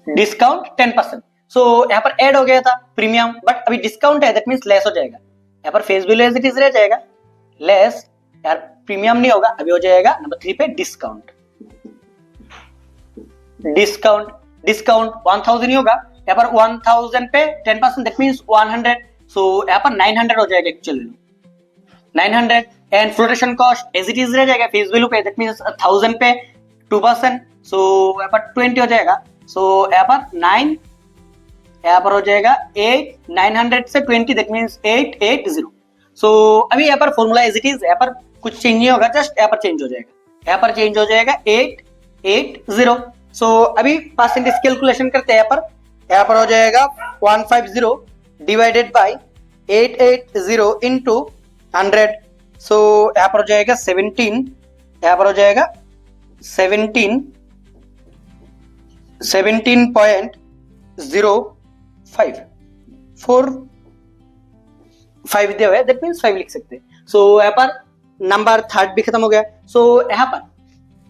डिस्काउंट 10%। सो यहाँ पर ऐड हो गया था प्रीमियम, बट अभी डिस्काउंट है, दैट मींस लेस हो जाएगा, यहाँ पर face value as it is रह जाएगा, लेस, यार प्रीमियम नहीं होगा, अभी हो जाएगा नंबर 3 पे डिस्काउंट 1000 नहीं होगा, यहाँ पर 1000 पे 10% दैट मींस 100, सो यहाँ पर 900 हो जाएगा actually 900। And flotation cost as it is रह जाएगा फेस वैल्यू पे, दैट मींस 1000 पे 2%, सो यहाँ पर 20 हो जाएगा, सो यहाँ पर 9, यहाँ पर हो जाएगा 8, 900 से 20 दैट मींस 880। सो अभी यहाँ पर फॉर्मूला एज इट इज, यहाँ पर कुछ चेंज नहीं होगा, जस्ट यहाँ पर चेंज हो जाएगा, यहाँ पर चेंज हो जाएगा 880। सो अभी परसेंटेज कैलकुलेशन करते हैं, यहाँ पर हो जाएगा 150 डिवाइडेड बाय 880 इंटू 100। सो यहाँ पर हो जाएगा 17, यहाँ पर हो जाएगा 17.05 दिया हुआ है, दैट मींस 5 लिख सकते हैं। सो यहाँ पर नंबर 3 भी खत्म हो गया। सो यहाँ पर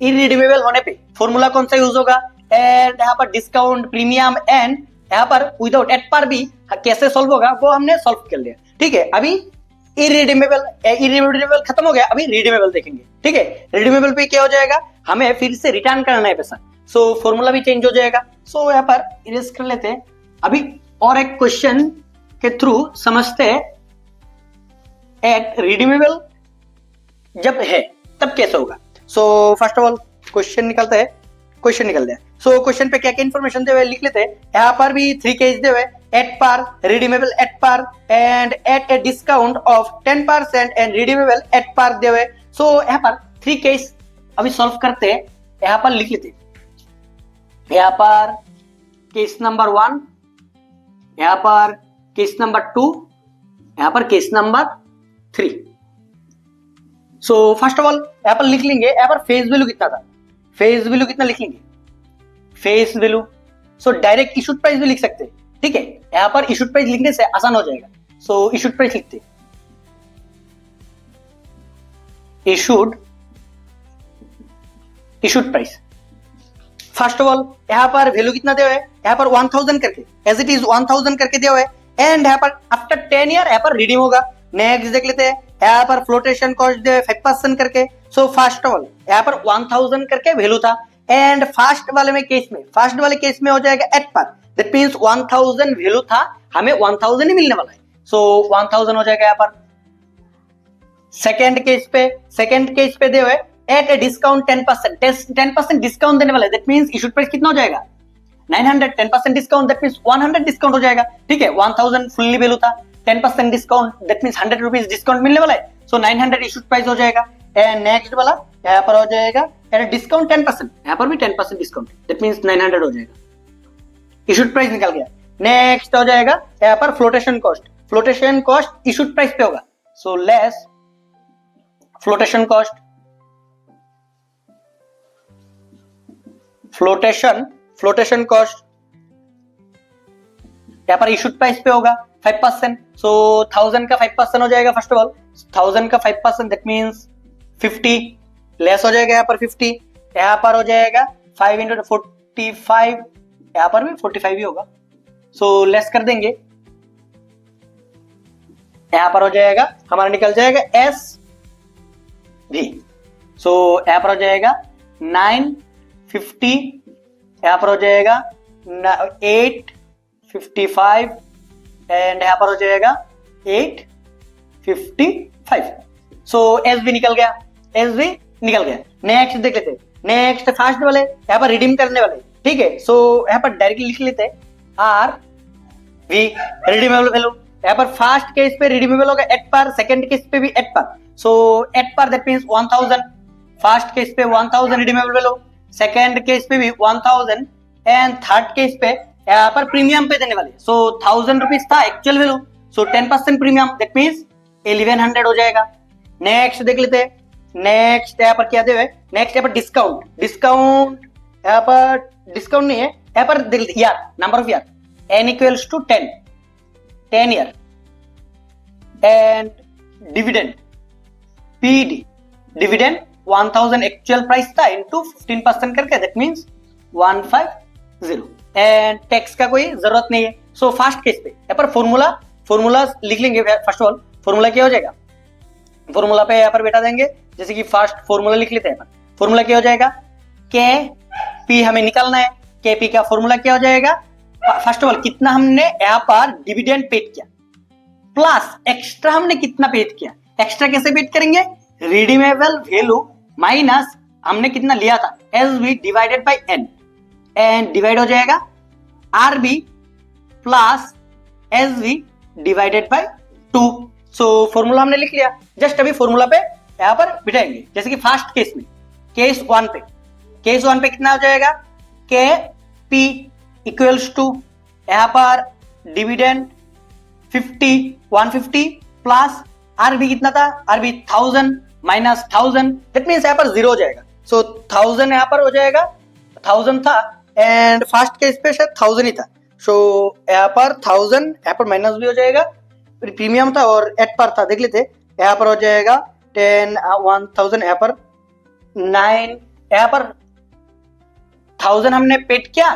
इरिडीमेबल होने पे फॉर्मूला कौन सा यूज होगा, एंड यहाँ पर डिस्काउंट, प्रीमियम एंड यहाँ पर विदाउट एट पर भी कैसे सॉल्व होगा वो हमने सॉल्व कर लिया, ठीक है। अभी इरिडीमेबल खत्म हो गया, अभी रिडीमेबल देखेंगे, ठीक है। रिडीमेबल पे क्या हो जाएगा, हमें फिर से रिटर्न करना है पैसा, सो फॉर्मूला भी चेंज हो जाएगा। सो यहाँ पर इरेज कर लेते हैं, अभी और एक क्वेश्चन के थ्रू समझते हैं एट रिडीमेबल जब है तब कैसे होगा। सो फर्स्ट ऑफ ऑल क्वेश्चन निकलते हैं, सो क्वेश्चन पे क्या क्या इन्फॉर्मेशन दे हुए लिख लेते हैं। यहाँ पर भी 3 केस दे हुए, at par, redeemable at par and at a discount of 10% and redeemable at par दे हुए। सो यहाँ पर 3 केस अभी सॉल्व करते हैं, यहाँ पर लिख लेते हैं। यहाँ पर केस नंबर 1, यहाँ पर केस नंबर 2, यहाँ पर case number 3। So first of all यहाँ पर लिख लेंगे, यहाँ पर फेस वैल्यू कितना था, फेस वैल्यू कितना लिख लेंगे, face value. So direct issued price भी लिख सकते हैं, ठीक है। यहाँ पर इशूड प्राइस लिखने से आसान हो जाएगा, सो इशूड प्राइस लिखते issued price. First of all यहाँ पर वैल्यू कितना दिया है, यहाँ पर 1000 करके एज इट इज 1000 करके दिया हुआ है, एंड यहाँ पर आफ्टर 10 ईयर यहाँ पर रिडीम होगा। नेक्स्ट देख लेते हैं, यहाँ पर फ्लोटेशन कॉस्ट दिया है 5% करके। सो फर्स्ट ऑफ ऑल यहाँ पर 1000 करके वैल्यू था, एंड फर्स्ट वाले केस में हो जाएगा एट पर, दैट मींस 1000 वैल्यू था, हमें 1000 ही मिलने वाला है। सो 1000 हो जाएगा यहाँ पर। सेकेंड केस पे दे हुए एट ए डिस्काउंट 10% डिस्काउंट देने वाला है, दैट मींस इशूड प्राइस कितना हो जाएगा 900, 10% डिस्काउंट दैट मींस 100 डिस्काउंट हो जाएगा। ठीक है, 1000 फुल्ली वैल्यू था, 10% discount that means 100 rupees discount मिलने वाला है, सो 900 इशूड प्राइस हो जाएगा। एंड नेक्स्ट वाला यहाँ पर हो जाएगा एट डिस्काउंट 10%, यहाँ पर भी 10% डिस्काउंट दैट मींस 900 हो जाएगा, इशूड प्राइस निकल गया। नेक्स्ट हो जाएगा यहाँ पर फ्लोटेशन कॉस्ट इशूड प्राइस पे होगा, सो लेस फ्लोटेशन कॉस्ट यहाँ पर इशूड प्राइस पे होगा 5%, सो 1000 का 5% हो जाएगा। फर्स्ट ऑफ ऑल 1000 का 5% दैट मींस 50, लेस हो जाएगा यहाँ पर 50, यहाँ पर हो जाएगा 5 into 45, यहाँ पर भी 45 ही होगा, सो लेस कर देंगे, यहाँ पर हो जाएगा हमारा निकल जाएगा एस भी, सो यहाँ पर हो जाएगा 950, यहाँ पर हो जाएगा 855, एंड यहाँ पर हो जाएगा 855, सो एस भी निकल गया, नेक्स्ट देख लेते हैं। नेक्स्ट फर्स्ट वाले यहाँ पर रिडीम करने वाले, ठीक है, सो यहाँ पर डायरेक्टली लिख लेते हैं आर वी रिडीमेबल वैल्यू। यहाँ पर फर्स्ट केस पे रिडीमेबल होगा एट पर, सेकंड केस पे भी एट पर, सो एट पर दैट मींस 1000, फर्स्ट केस पे 1000 रिडीमेबल वैल्यू, सेकंड केस पे भी 1000, एंड थर्ड केस पे यहाँ पर प्रीमियम पे देने वाले, सो 1000 रुपीज था actual value, so 10% premium that means 1100 हो जाएगा। नेक्स्ट देख लेते हैं, नेक्स्ट यहाँ पर क्या दे हुए, नेक्स्ट यहाँ पर डिस्काउंट यहाँ पर डिस्काउंट नहीं है, यहाँ पर देख लेते यार number of year n equals to 10 year, and dividend PD dividend 1000 actual price था इनटू 15% करके दैट मींस 150, एंड टैक्स का कोई जरूरत नहीं है। सो फर्स्ट केस पे यहाँ पर फॉर्मूला लिख लेंगे। फर्स्ट ऑफ ऑल फॉर्मूला क्या हो जाएगा, फॉर्मूला पे यहाँ पर बैठा देंगे, जैसे कि फर्स्ट फॉर्मूला लिख लेते हैं। फॉर्मूला क्या हो जाएगा, के पी हमें निकालना है, के पी का फॉर्मूला क्या हो जाएगा, फर्स्ट ऑफ ऑल कितना हमने यहाँ पर डिविडेंड पेड किया प्लस एक्स्ट्रा हमने कितना पेड किया। एक्स्ट्रा कैसे पेड करेंगे, रिडीमेबल वैल्यू माइनस हमने कितना लिया था S B divided by N, and divide हो जाएगा R B plus S B divided by 2। So formula हमने लिख लिया, जस्ट अभी फॉर्मूला पे यहाँ पर बिठाएंगे। जैसे कि फर्स्ट केस में केस वन पे कितना हो जाएगा, के पी इक्वल्स टू यहाँ पर डिविडेंड 150 प्लस आरबी कितना था, आरबी 1000 माइनस 1000 दैट मींस यहाँ पर 0 हो जाएगा। सो 1000 यहाँ पर हो जाएगा, 1000 था एंड फर्स्ट केस पे शायद 1000 ही था, सो यहाँ पर 1000 यहाँ पर माइनस भी हो जाएगा, प्रीमियम था और एट पर था, देख लेते यहाँ पर हो जाएगा 10 1000 यहाँ पर 9 यहाँ पर 1000 हमने पेड किया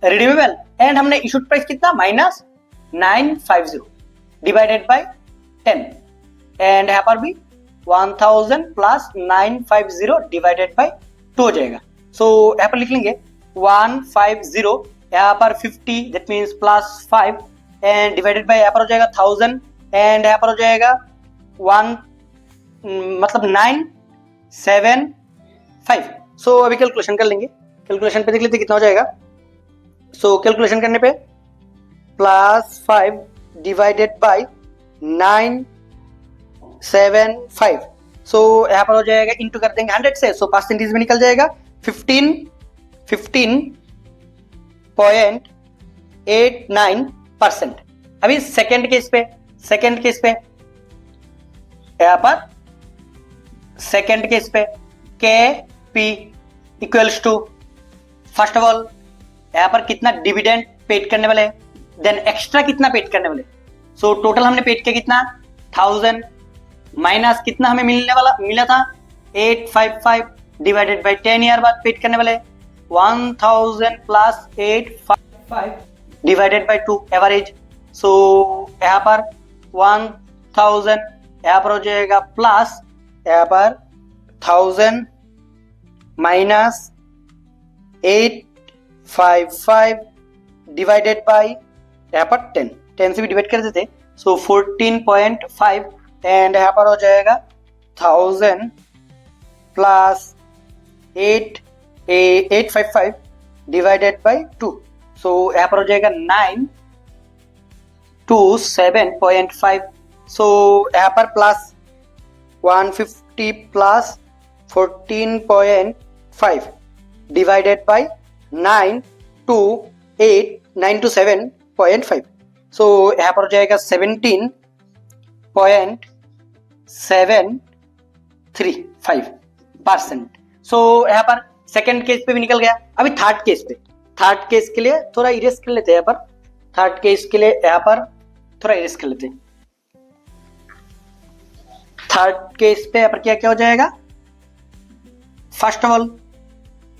रिडीमेबल, एंड हमने इशूड प्राइस कितना माइनस 950 डिवाइडेड बाय 10, एंड यहाँ पर भी 1000 प्लस 950 डिवाइडेड बाय 2 हो जाएगा। सो यहाँ पर लिख लेंगे 150 यहाँ पर 50 that means plus 5 and divided bye यहाँ पर हो जाएगा 1000 एंड यहाँ पर हो जाएगा 975। सो अभी कैलकुलेशन कर लेंगे, कैलकुलेशन पे देख लेते कितना हो जाएगा। सो कैलकुलेशन करने पे प्लस 5 डिवाइडेड बाय 975, सो यहाँ पर हो जाएगा इंटू कर देंगे 100 से, सो परसेंटेज में निकल जाएगा 15.89%। अभी सेकेंड केस पे यहाँ पर सेकेंड केस पे K P equals to first of all यहाँ पर कितना डिविडेंड पेड करने वाले, देन एक्स्ट्रा कितना पेड करने वाले। सो टोटल हमने पेड किया कितना 1000 माइनस कितना हमें मिला था 855 डिवाइडेड बाय 10 ईयर बाद पेड करने वाले 1000 प्लस 855 डिवाइडेड बाय 2 एवरेज। सो यहाँ पर 1000 यहाँ पर हो जाएगा प्लस यहाँ पर 1000 माइनस 855 डिवाइडेड बाय यहाँ पर 10 से भी डिवाइड कर देते, सो 14.5 एंड यहाँ पर हो जाएगा 1000 प्लस 855 डिवाइडेड बाय 2, सो यहाँ पर हो जाएगा 927.5, सो यहाँ पर plus 150 plus 14.5 divided by 9 to 7.5, सो यहाँ पर हो जाएगा 17.735%। सो यहाँ पर सेकंड केस पे भी निकल गया। अभी थर्ड केस के लिए थोड़ा इरेज कर लेते हैं। यहाँ पर थर्ड केस के लिए यहाँ पर थोड़ा इरेज कर लेते हैं। थर्ड केस पे यहाँ पर क्या क्या हो जाएगा, फर्स्ट ऑफ ऑल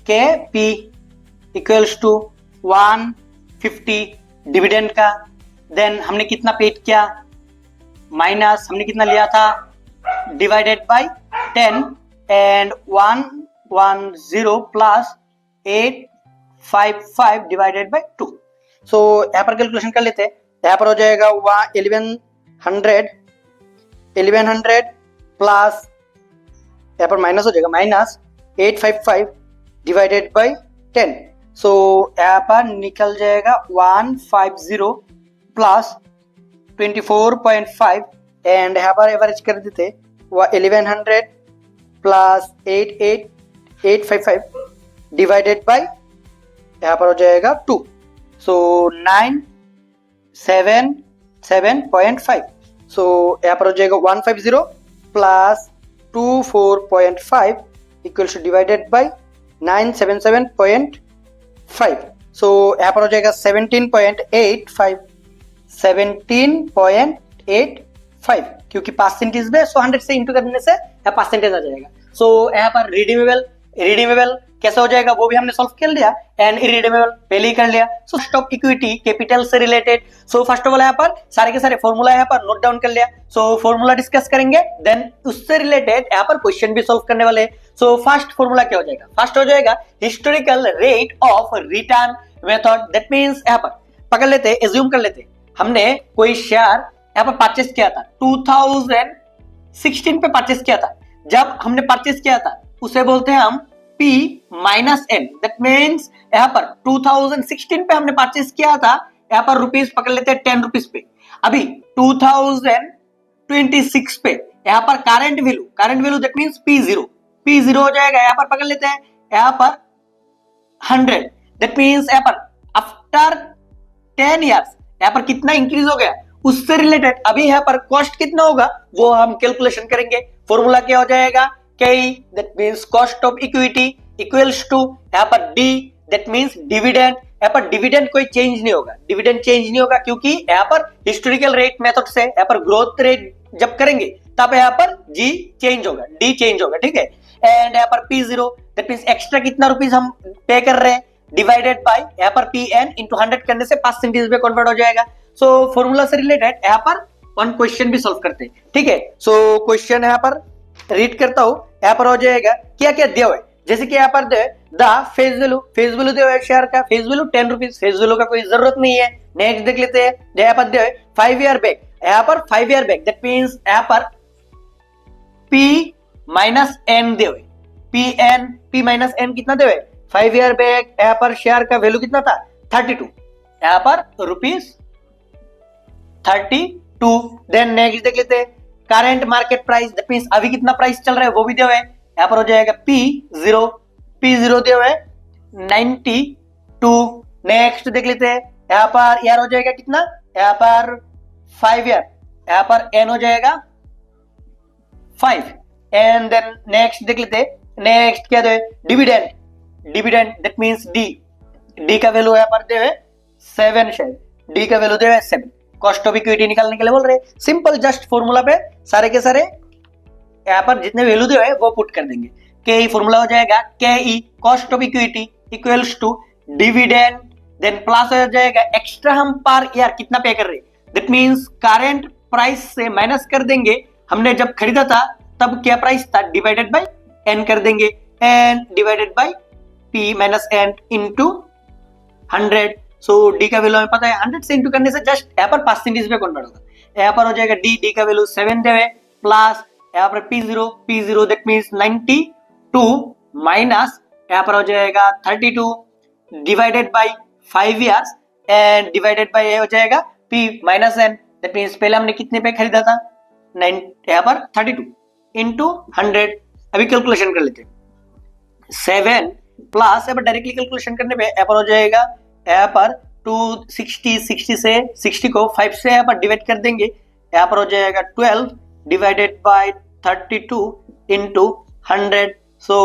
के पी इक्वल्स टू 150 डिविडेंड का, देन हमने कितना पेड किया माइनस हमने कितना लिया था divided by 10 and 110 plus 855 divided by 2। सो यहाँ पर कैलकुलेशन कर लेते हैं। यहाँ पर हो जाएगा 1100 प्लस यहाँ पर माइनस हो जाएगा माइनस 855 डिवाइडेड बाय 10, सो यहाँ पर निकल जाएगा 150 प्लस 24.5 एंड यहाँ पर एवरेज कर देते 1100 प्लस 855 डिवाइडेड बाय यहाँ पर हो जाएगा 2, सो 977.5, सो यहाँ पर हो जाएगा 150 plus 24.5 equals two divided by 977.5, सो यहाँ पर हो जाएगा 17.85 क्योंकि परसेंटेज में 100 से इंटू करने से परसेंटेज आ जाएगा। सो यहाँ पर रिडीमेबल कैसे हो जाएगा वो भी हमने सॉल्व कर लिया एंड इरिडीमेबल पहले ही कर लिया। सो स्टॉक इक्विटी कैपिटल से related, so first of all यहाँ पर सारे के सारे फॉर्मूला यहाँ पर नोट डाउन कर लिया। सो फॉर्मूला डिस्कस करेंगे, देन उससे रिलेटेड यहाँ पर क्वेश्चन भी सॉल्व करने वाले। सो फर्स्ट फॉर्मूला क्या हो जाएगा, फर्स्ट हो जाएगा historical rate of return method. That means यहाँ पर पकड़ लेते, एज्यूम कर लेते हमने कोई शेयर यहाँ पर परचेस किया था 2016 पे परचेस किया था। जब हमने परचेस किया था उसे बोलते हैं हम P minus N। That means यहाँ पर 2016 पे हमने परचेस किया था, यहाँ पर रुपीस पकड़ लेते हैं 10 रुपीस पे। अभी 2026 पे यहाँ पर current value that means P0 हो जाएगा। यहाँ पर पकड़ लेते हैं यहाँ पर 100, दैट मीन्स यहाँ पर आफ्टर 10 इयर्स यहाँ पर कितना इंक्रीज हो गया उससे रिलेटेड अभी यहाँ पर कॉस्ट कितना होगा वो हम कैलकुलेशन करेंगे। फॉर्मूला क्या हो जाएगा K, that means cost of equity equals to यहाँ पर D, दैट मींस डिविडेंड। यहाँ पर डिविडेंड कोई चेंज नहीं होगा, क्योंकि यहाँ पर हिस्टोरिकल रेट मेथड से यहाँ पर ग्रोथ रेट जब करेंगे तब यहाँ पर G चेंज होगा, D चेंज होगा, ठीक है। एंड यहाँ पर P0 दैट मींस एक्स्ट्रा कितना रुपीस हम पे कर रहे हैं डिवाइडेड बाय यहाँ पर PN इंटू 100 करने से परसेंटेज में कन्वर्ट हो जाएगा। सो फॉर्मूला से रिलेटेड यहाँ पर वन क्वेश्चन भी सॉल्व करते हैं, ठीक है। सो क्वेश्चन यहाँ पर रीड करता हूँ। यहाँ पर हो जाएगा क्या क्या दिया हुआ है, जैसे कि यहाँ पर दे द फेस वैल्यू दिया हुआ है शेयर का, face value 10 rupees, face value का कोई जरूरत नहीं है। नेक्स्ट देख लेते हैं, यहाँ पर दे 5 ईयर बैक, यहाँ पर 5 ईयर बैक दैट मींस यहाँ पर P माइनस N दे हुए, P माइनस N कितना दे हुए 5 ईयर बैक। यहाँ पर शेयर का वैल्यू कितना था 32, यहाँ पर रुपीज 32। देन नेक्स्ट देख लेते हैं current market price that means अभी कितना प्राइस चल रहा है वो भी दिया हुआ है। यहाँ पर हो जाएगा P0 दिया हुआ है 92। नेक्स्ट देख लेते हैं यहाँ पर यार हो जाएगा कितना, यहाँ पर 5 ईयर, यहाँ पर N हो जाएगा 5। एंड देन नेक्स्ट देख लेते हैं, नेक्स्ट क्या दे डिविडेंड दैट मींस D का वैल्यू यहाँ पर दे 7 शेयर, D का value they 7। Cost of equity निकालने के लिए बोल रहे, सिंपल जस्ट फॉर्मूला पे सारे के सारे यहाँ पर जितने वैल्यू दिए हुए वो पुट कर देंगे। के फॉर्मूला हो जाएगा K E cost of equity equals to dividend, then plus हो जाएगा एक्स्ट्रा हम पर ईयर कितना पे कर रहे, दैट मींस करंट प्राइस से माइनस कर देंगे, हमने जब खरीदा था तब क्या प्राइस था, डिवाइडेड बाय एन कर देंगे, N divided by P minus N into 100। So D का वैल्यू हमें पता है 100 से इंटू करने से जस्ट यहाँ पर परसेंटेज में कन्वर्ट होगा, यहाँ पर हो जाएगा डी का वैल्यू 7 देवे प्लस यहाँ पर P0 दैट मींस 92 माइनस यहाँ पर हो जाएगा 32 divided by 5 years and divided by हो जाएगा P minus N, that means पहले हमने कितने पे खरीदा था 9, यहाँ पर 32 इंटू 100। अभी कैलकुलेशन कर लेते हैं, 7 प्लस यहाँ पर डायरेक्टली कैलकुलेशन करने पे यहाँ पर हो जाएगा यहाँ पर 260 से 60 को 5 से यहाँ पर डिवाइड कर देंगे, यहाँ पर हो जाएगा 12 डिवाइडेड बाय 32 इंटू 100। सो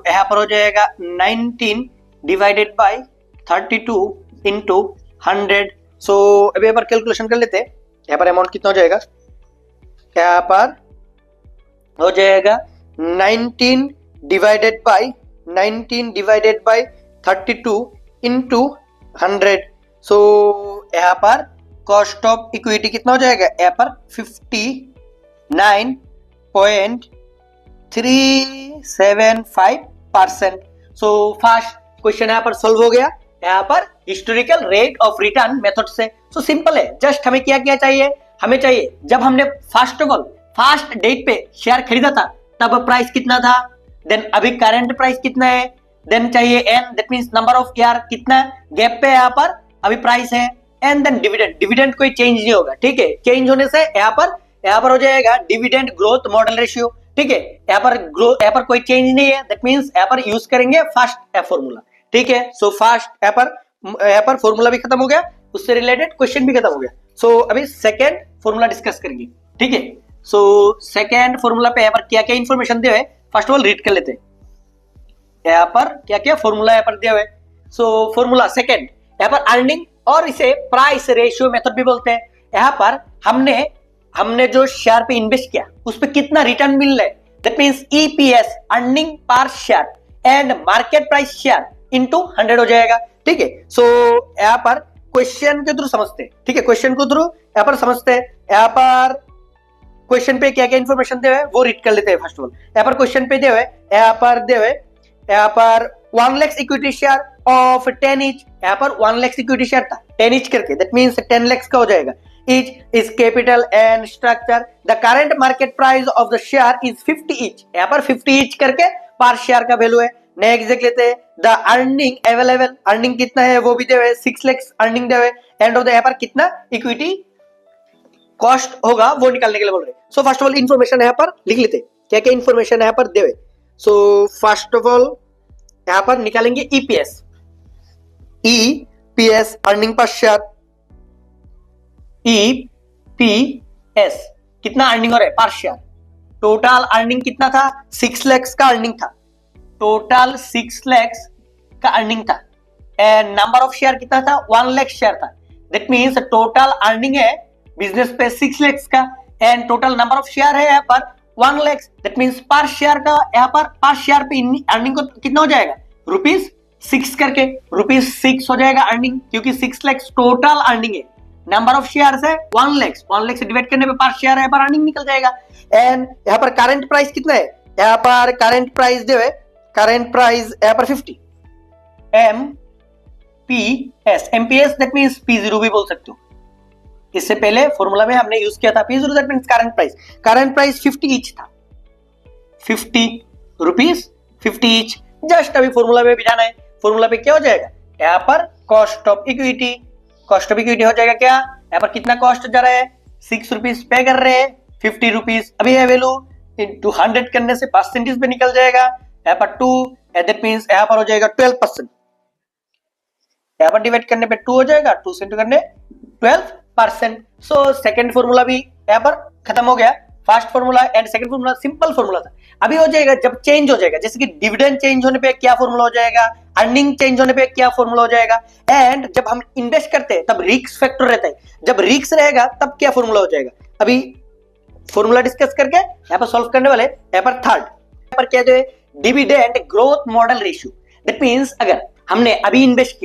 यहाँ पर हो जाएगा 19 डिवाइडेड बाय 32 इंटू 100। सो अभी यहाँ पर कैलकुलेशन कर लेते हैं, यहाँ पर अमाउंट कितना हो जाएगा, यहाँ पर हो जाएगा 19 डिवाइडेड बाय 32 इंटू 100। सो यहाँ पर कॉस्ट ऑफ इक्विटी कितना हो जाएगा, यहाँ पर 59.375%। सो फास्ट क्वेश्चन यहाँ पर सोल्व हो गया, यहाँ पर historical rate of return method से। सो सिंपल है, जस्ट हमें क्या क्या चाहिए, हमें चाहिए जब हमने first of all first date पे शेयर खरीदा था तब प्राइस कितना था, देन अभी करंट प्राइस कितना है, देन चाहिए N that means number of year कितना गैप पे यहाँ पर अभी प्राइस है, एंड देन डिविडेंड कोई चेंज नहीं होगा, ठीक है, चेंज होने से यहाँ पर हो जाएगा डिविडेंड ग्रोथ मॉडल रेशियो, ठीक है, यहाँ पर कोई चेंज नहीं है, दैट मींस यहाँ पर यूज करेंगे फर्स्ट फॉर्मूला, ठीक है। सो फर्स्ट यहाँ पर फॉर्मूला भी खत्म हो गया, उससे रिलेटेड क्वेश्चन भी खत्म हो गया। सो अभी सेकेंड फॉर्मूला डिस्कस करेंगे, ठीक है। सो सेकेंड फॉर्मूला पे यहाँ पर क्या क्या इन्फॉर्मेशन दिया है, फर्स्ट ऑफ ऑल रीड कर लेते हैं, यहाँ पर क्या क्या फॉर्मूला यहाँ पर दिया हुआ है। सो फॉर्मूला सेकेंड यहाँ पर अर्निंग और इसे प्राइस रेशियो मेथड भी बोलते हैं। यहाँ पर हमने जो शेयर पे इन्वेस्ट किया उस पे कितना रिटर्न मिल रहा है, that means EPS earning per share and market price share into 100 हो जाएगा, ठीक है। सो यहाँ पर क्वेश्चन के थ्रू समझते हैं, ठीक है, क्वेश्चन के थ्रू यहाँ पर समझते हैं। यहाँ पर क्वेश्चन पे क्या क्या इन्फॉर्मेशन दे हुए वो रीड कर लेते हैं। फर्स्ट ऑफ ऑल यहाँ पर क्वेश्चन पे दे हुए, यहाँ पर 1 lakh equity share of 10 each, यहाँ पर 1 लाख इक्विटी शेयर था 10 ईच करके, दैट मींस 10 लाख का हो जाएगा। Each is capital and structure, the current market price of the share is 50 each, यहाँ पर 50 ईच करके पर शेयर का वैल्यू है। नेक्स्ट देख लेते हैं, द अर्निंग अवेलेबल, अर्निंग कितना है वो भी दे हुए, 6 लाख अर्निंग दे हुए, एंड ऑफ द यहाँ पर कितना इक्विटी कॉस्ट होगा वो निकालने के लिए बोल रहे। सो फर्स्ट ऑफ ऑल इन्फॉर्मेशन यहाँ पर लिख लेते, क्या क्या इन्फॉर्मेशन यहाँ पर दे हुए। सो फर्स्ट ऑफ ऑल यहाँ पर निकालेंगे EPS, EPS earning per share, EPS कितना अर्निंग हो रहा है पर शेयर, टोटल अर्निंग कितना था 6 लाख का अर्निंग था, टोटल 6 लाख का अर्निंग था, एंड नंबर ऑफ शेयर कितना था 1 लाख शेयर था, दैट मींस टोटल अर्निंग है बिजनेस पे 6 लाख का, and total number of share है यहाँ पर 1 लाख, दैट मींस पर शेयर का यहाँ पर शेयर पे अर्निंग को कितना हो जाएगा ₹6 करके, ₹6 हो जाएगा अर्निंग, क्योंकि 6 लाख टोटल अर्निंग है, नंबर ऑफ शेयर है 1 लाख से डिवाइड करने पे पर शेयर है पर अर्निंग निकल जाएगा। एंड यहाँ पर करंट प्राइस कितना है, यहाँ पर करंट प्राइस जो है, करंट प्राइस यहाँ पर 50 एमपीएस दैट मींस P0 भी बोल सकते हो, इससे पहले फॉर्मूला में हमने यूज किया था P0 that means current price 50 each था, ₹50 ईच। जस्ट अभी फॉर्मूला में भी जाना है, फॉर्मूला पे क्या हो जाएगा, यहाँ पर कॉस्ट ऑफ इक्विटी हो जाएगा क्या, यहाँ पर कितना कॉस्ट जा रहा है ₹6 पे कर रहे हैं, ₹50 अभी है वैल्यू इंटू 100 करने से परसेंटेज पे निकल जाएगा, यहाँ पर 2 दैट मींस यहाँ पर हो जाएगा 12%, यहाँ पर डिवाइड करने पे 2 हो जाएगा, 2 से इंटू करने 12%। सो सेकंड फॉर्मूला भी यहाँ पर खत्म हो गया, first formula and second formula simple formula था। अभी हो जाएगा जब चेंज हो जाएगा, जैसे कि डिविडेंड चेंज होने पे क्या फॉर्मूला हो जाएगा, अर्निंग चेंज होने पे क्या फॉर्मूला हो जाएगा, एंड जब हम इन्वेस्ट करते हैं तब रिस्क फैक्टर रहता है, जब रिस्क रहेगा तब क्या फॉर्मूला हो जाएगा। अभी फॉर्मूला डिस्कस करके यहाँ पर सॉल्व करने वाले। यहाँ पर थर्ड यहाँ पर क्या है, dividend growth model ratio. That means अगर हमने अभी इन्वेस्ट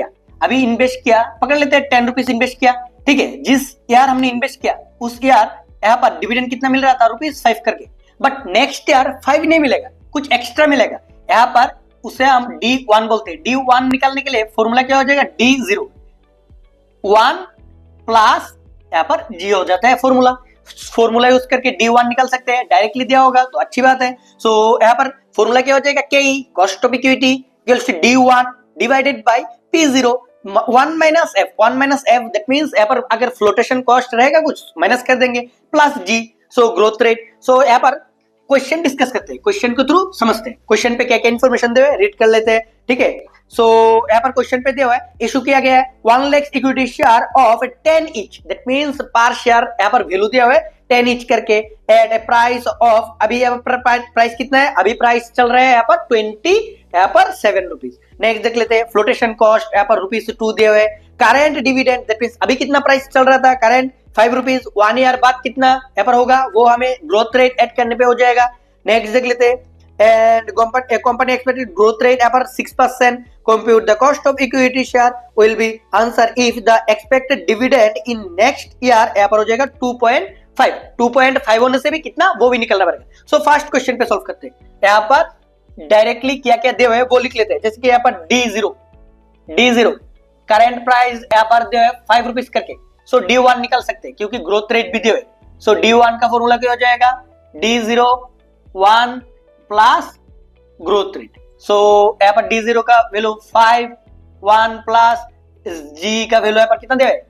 किया पकड़ लेते हैं 10 रुपीज इन्वेस्ट किया, ठीक है, जिस ईयर हमने इन्वेस्ट किया उस ईयर यहाँ पर डिविडेंड कितना मिल रहा था, ₹5 करके, बट नेक्स्ट ईयर 5 नहीं मिलेगा, कुछ एक्स्ट्रा मिलेगा। यहाँ पर उसे हम D1 बोलते हैं। D1 निकालने के लिए फॉर्मूला क्या हो जाएगा, D0 1 प्लस यहाँ पर G हो जाता है फॉर्मूला यूज करके D1 निकाल सकते हैं, डायरेक्टली दिया होगा तो अच्छी बात है। सो यहाँ पर फॉर्मूला क्या हो जाएगा, KE cost of equity equals to D1 divided by P0 1 minus F that means यहाँ पर अगर फ्लोटेशन कॉस्ट रहेगा कुछ माइनस कर देंगे plus G, so growth rate. So यहाँ पर क्वेश्चन डिस्कस करते हैं, क्वेश्चन के थ्रू समझते हैं क्वेश्चन पे क्या क्या इन्फॉर्मेशन दे हुए रीड कर लेते हैं, ठीक है। सो यहाँ पर क्वेश्चन पे दिया हुआ है, इशू किया गया है 1 lakh equity share of 10 each, that means पर शेयर यहाँ पर वैल्यू दिया हुआ है 10 ईच करके एट ए प्राइस ऑफ, अभी यहाँ पर प्राइस कितना है, अभी प्राइस चल रहा है यहाँ पर 20, यहाँ पर 7 रुपीज। नेक्स्ट देख लेते हैं फ्लोटेशन कॉस्ट, यहाँ पर ₹2 दिए हुए। करेंट डिविडेंड दैट मींस अभी कितना प्राइस चल रहा था, करेंट 5 रुपीज, 1 ईयर बाद कितना यहाँ पर होगा वो हमें ग्रोथ रेट ऐड करने पे हो जाएगा। नेक्स्ट देख लेते हैं, and company expected growth rate पर 6%, compute the cost of equity share will be answer if the expected dividend in next year यहाँ पर हो जाएगा 2.5 होने से भी कितना वो भी निकलना पड़ेगा। सो फर्स्ट क्वेश्चन पे सॉल्व करते हैं, यहाँ पर डायरेक्टली क्या क्या दिए हुए हैं वो लिख लेते हैं। जैसे कि यहाँ पर D0 करंट प्राइस यहाँ पर दिए हुए 5 रुपीज करके, सो D1 निकाल सकते हैं क्योंकि ग्रोथ रेट भी दिए हुए। सो D1 का फॉर्मूला क्या हो जाएगा, D0 1 plus growth rate. So यहाँ पर D0 का वैल्यू 5, 1 प्लस G का वैल्यू यहाँ पर कितना दिया है,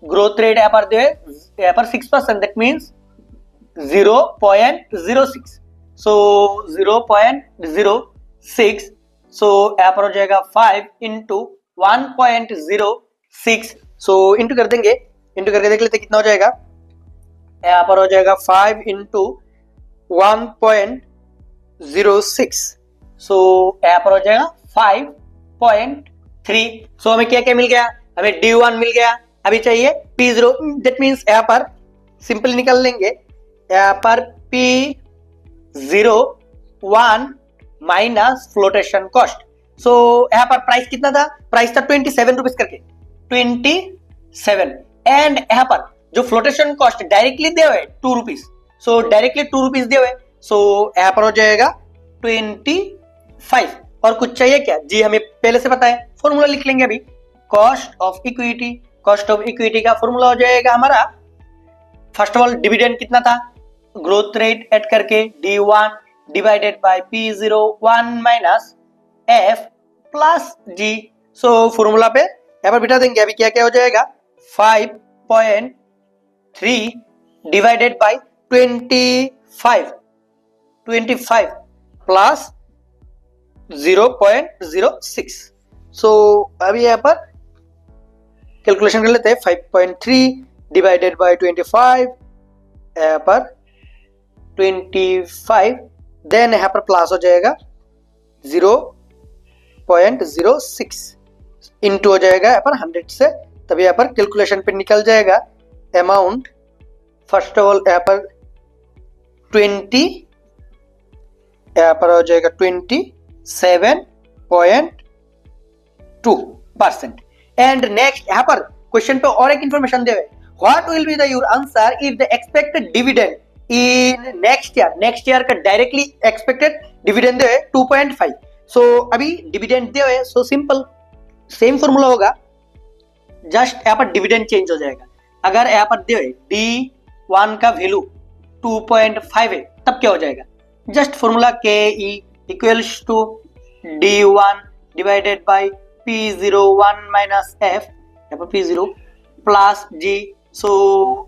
ग्रोथ रेट यहाँ पर दिया है यहाँ पर 6%, दैट मींस 0.06, सो 0.06, सो यहाँ पर हो जाएगा 5 इंटू 1.06, सो इंटू कर देंगे, इंटू करके देख लेते कितना हो जाएगा। यहाँ पर हो जाएगा 5 इंटू 1.06, सो यहाँ पर हो जाएगा 5.3। सो हमें क्या क्या मिल गया, हमें D1 मिल गया, अभी चाहिए P0, दैट मींस यहाँ पर सिंपल निकाल लेंगे, यहाँ पर P01 minus flotation cost. So यहाँ पर प्राइस कितना था, प्राइस था 27 रुपीज करके, 27, एंड यहाँ पर जो फ्लोटेशन कॉस्ट डायरेक्टली दिए हुए 2 रुपीज, सो डायरेक्टली 2 रुपीज दिए हुए, सो यहाँ पर हो जाएगा 25। और कुछ चाहिए क्या, जी हमें पहले से पता है, फॉर्मूला लिख लेंगे अभी, कॉस्ट ऑफ इक्विटी का फॉर्मूला हो जाएगा हमारा, फर्स्ट ऑफ ऑल डिविडेंड कितना था, ग्रोथ रेट ऐड करके D1 divided by P01 minus F plus G। So formula पे यहाँ पर बिठा देंगे, अभी क्या क्या हो जाएगा, 5.3 डिवाइडेड बाय 25 प्लस 0.06। सो अभी यहाँ पर कैलकुलेशन कर लेते हैं, 5.3 डिवाइडेड बाय 25, यहाँ पर 25, देन यहाँ पर प्लस हो जाएगा 0.06 इंटू हो जाएगा यहाँ पर 100 से, तभी यहाँ पर कैलकुलेशन पे निकल जाएगा अमाउंट। फर्स्ट ऑफ ऑल यहाँ पर 20, यहाँ पर हो जाएगा 27.2%। एंड नेक्स्ट यहाँ पर क्वेश्चन पे और एक information they, what will be the your answer if the expected dividend in next year का डायरेक्टली एक्सपेक्टेड डिविडेंड दे 2.5। सो अभी डिविडेंड दिए हुए, सो सिंपल सेम फॉर्मूला होगा, जस्ट यहाँ पर डिविडेंड चेंज हो जाएगा। अगर यहाँ पर दिए हुए D1 का वैल्यू 2.5 है तब क्या हो जाएगा, just formula KE equals to D1 divided by P01 minus F, यहाँ पर P0 प्लस G। सो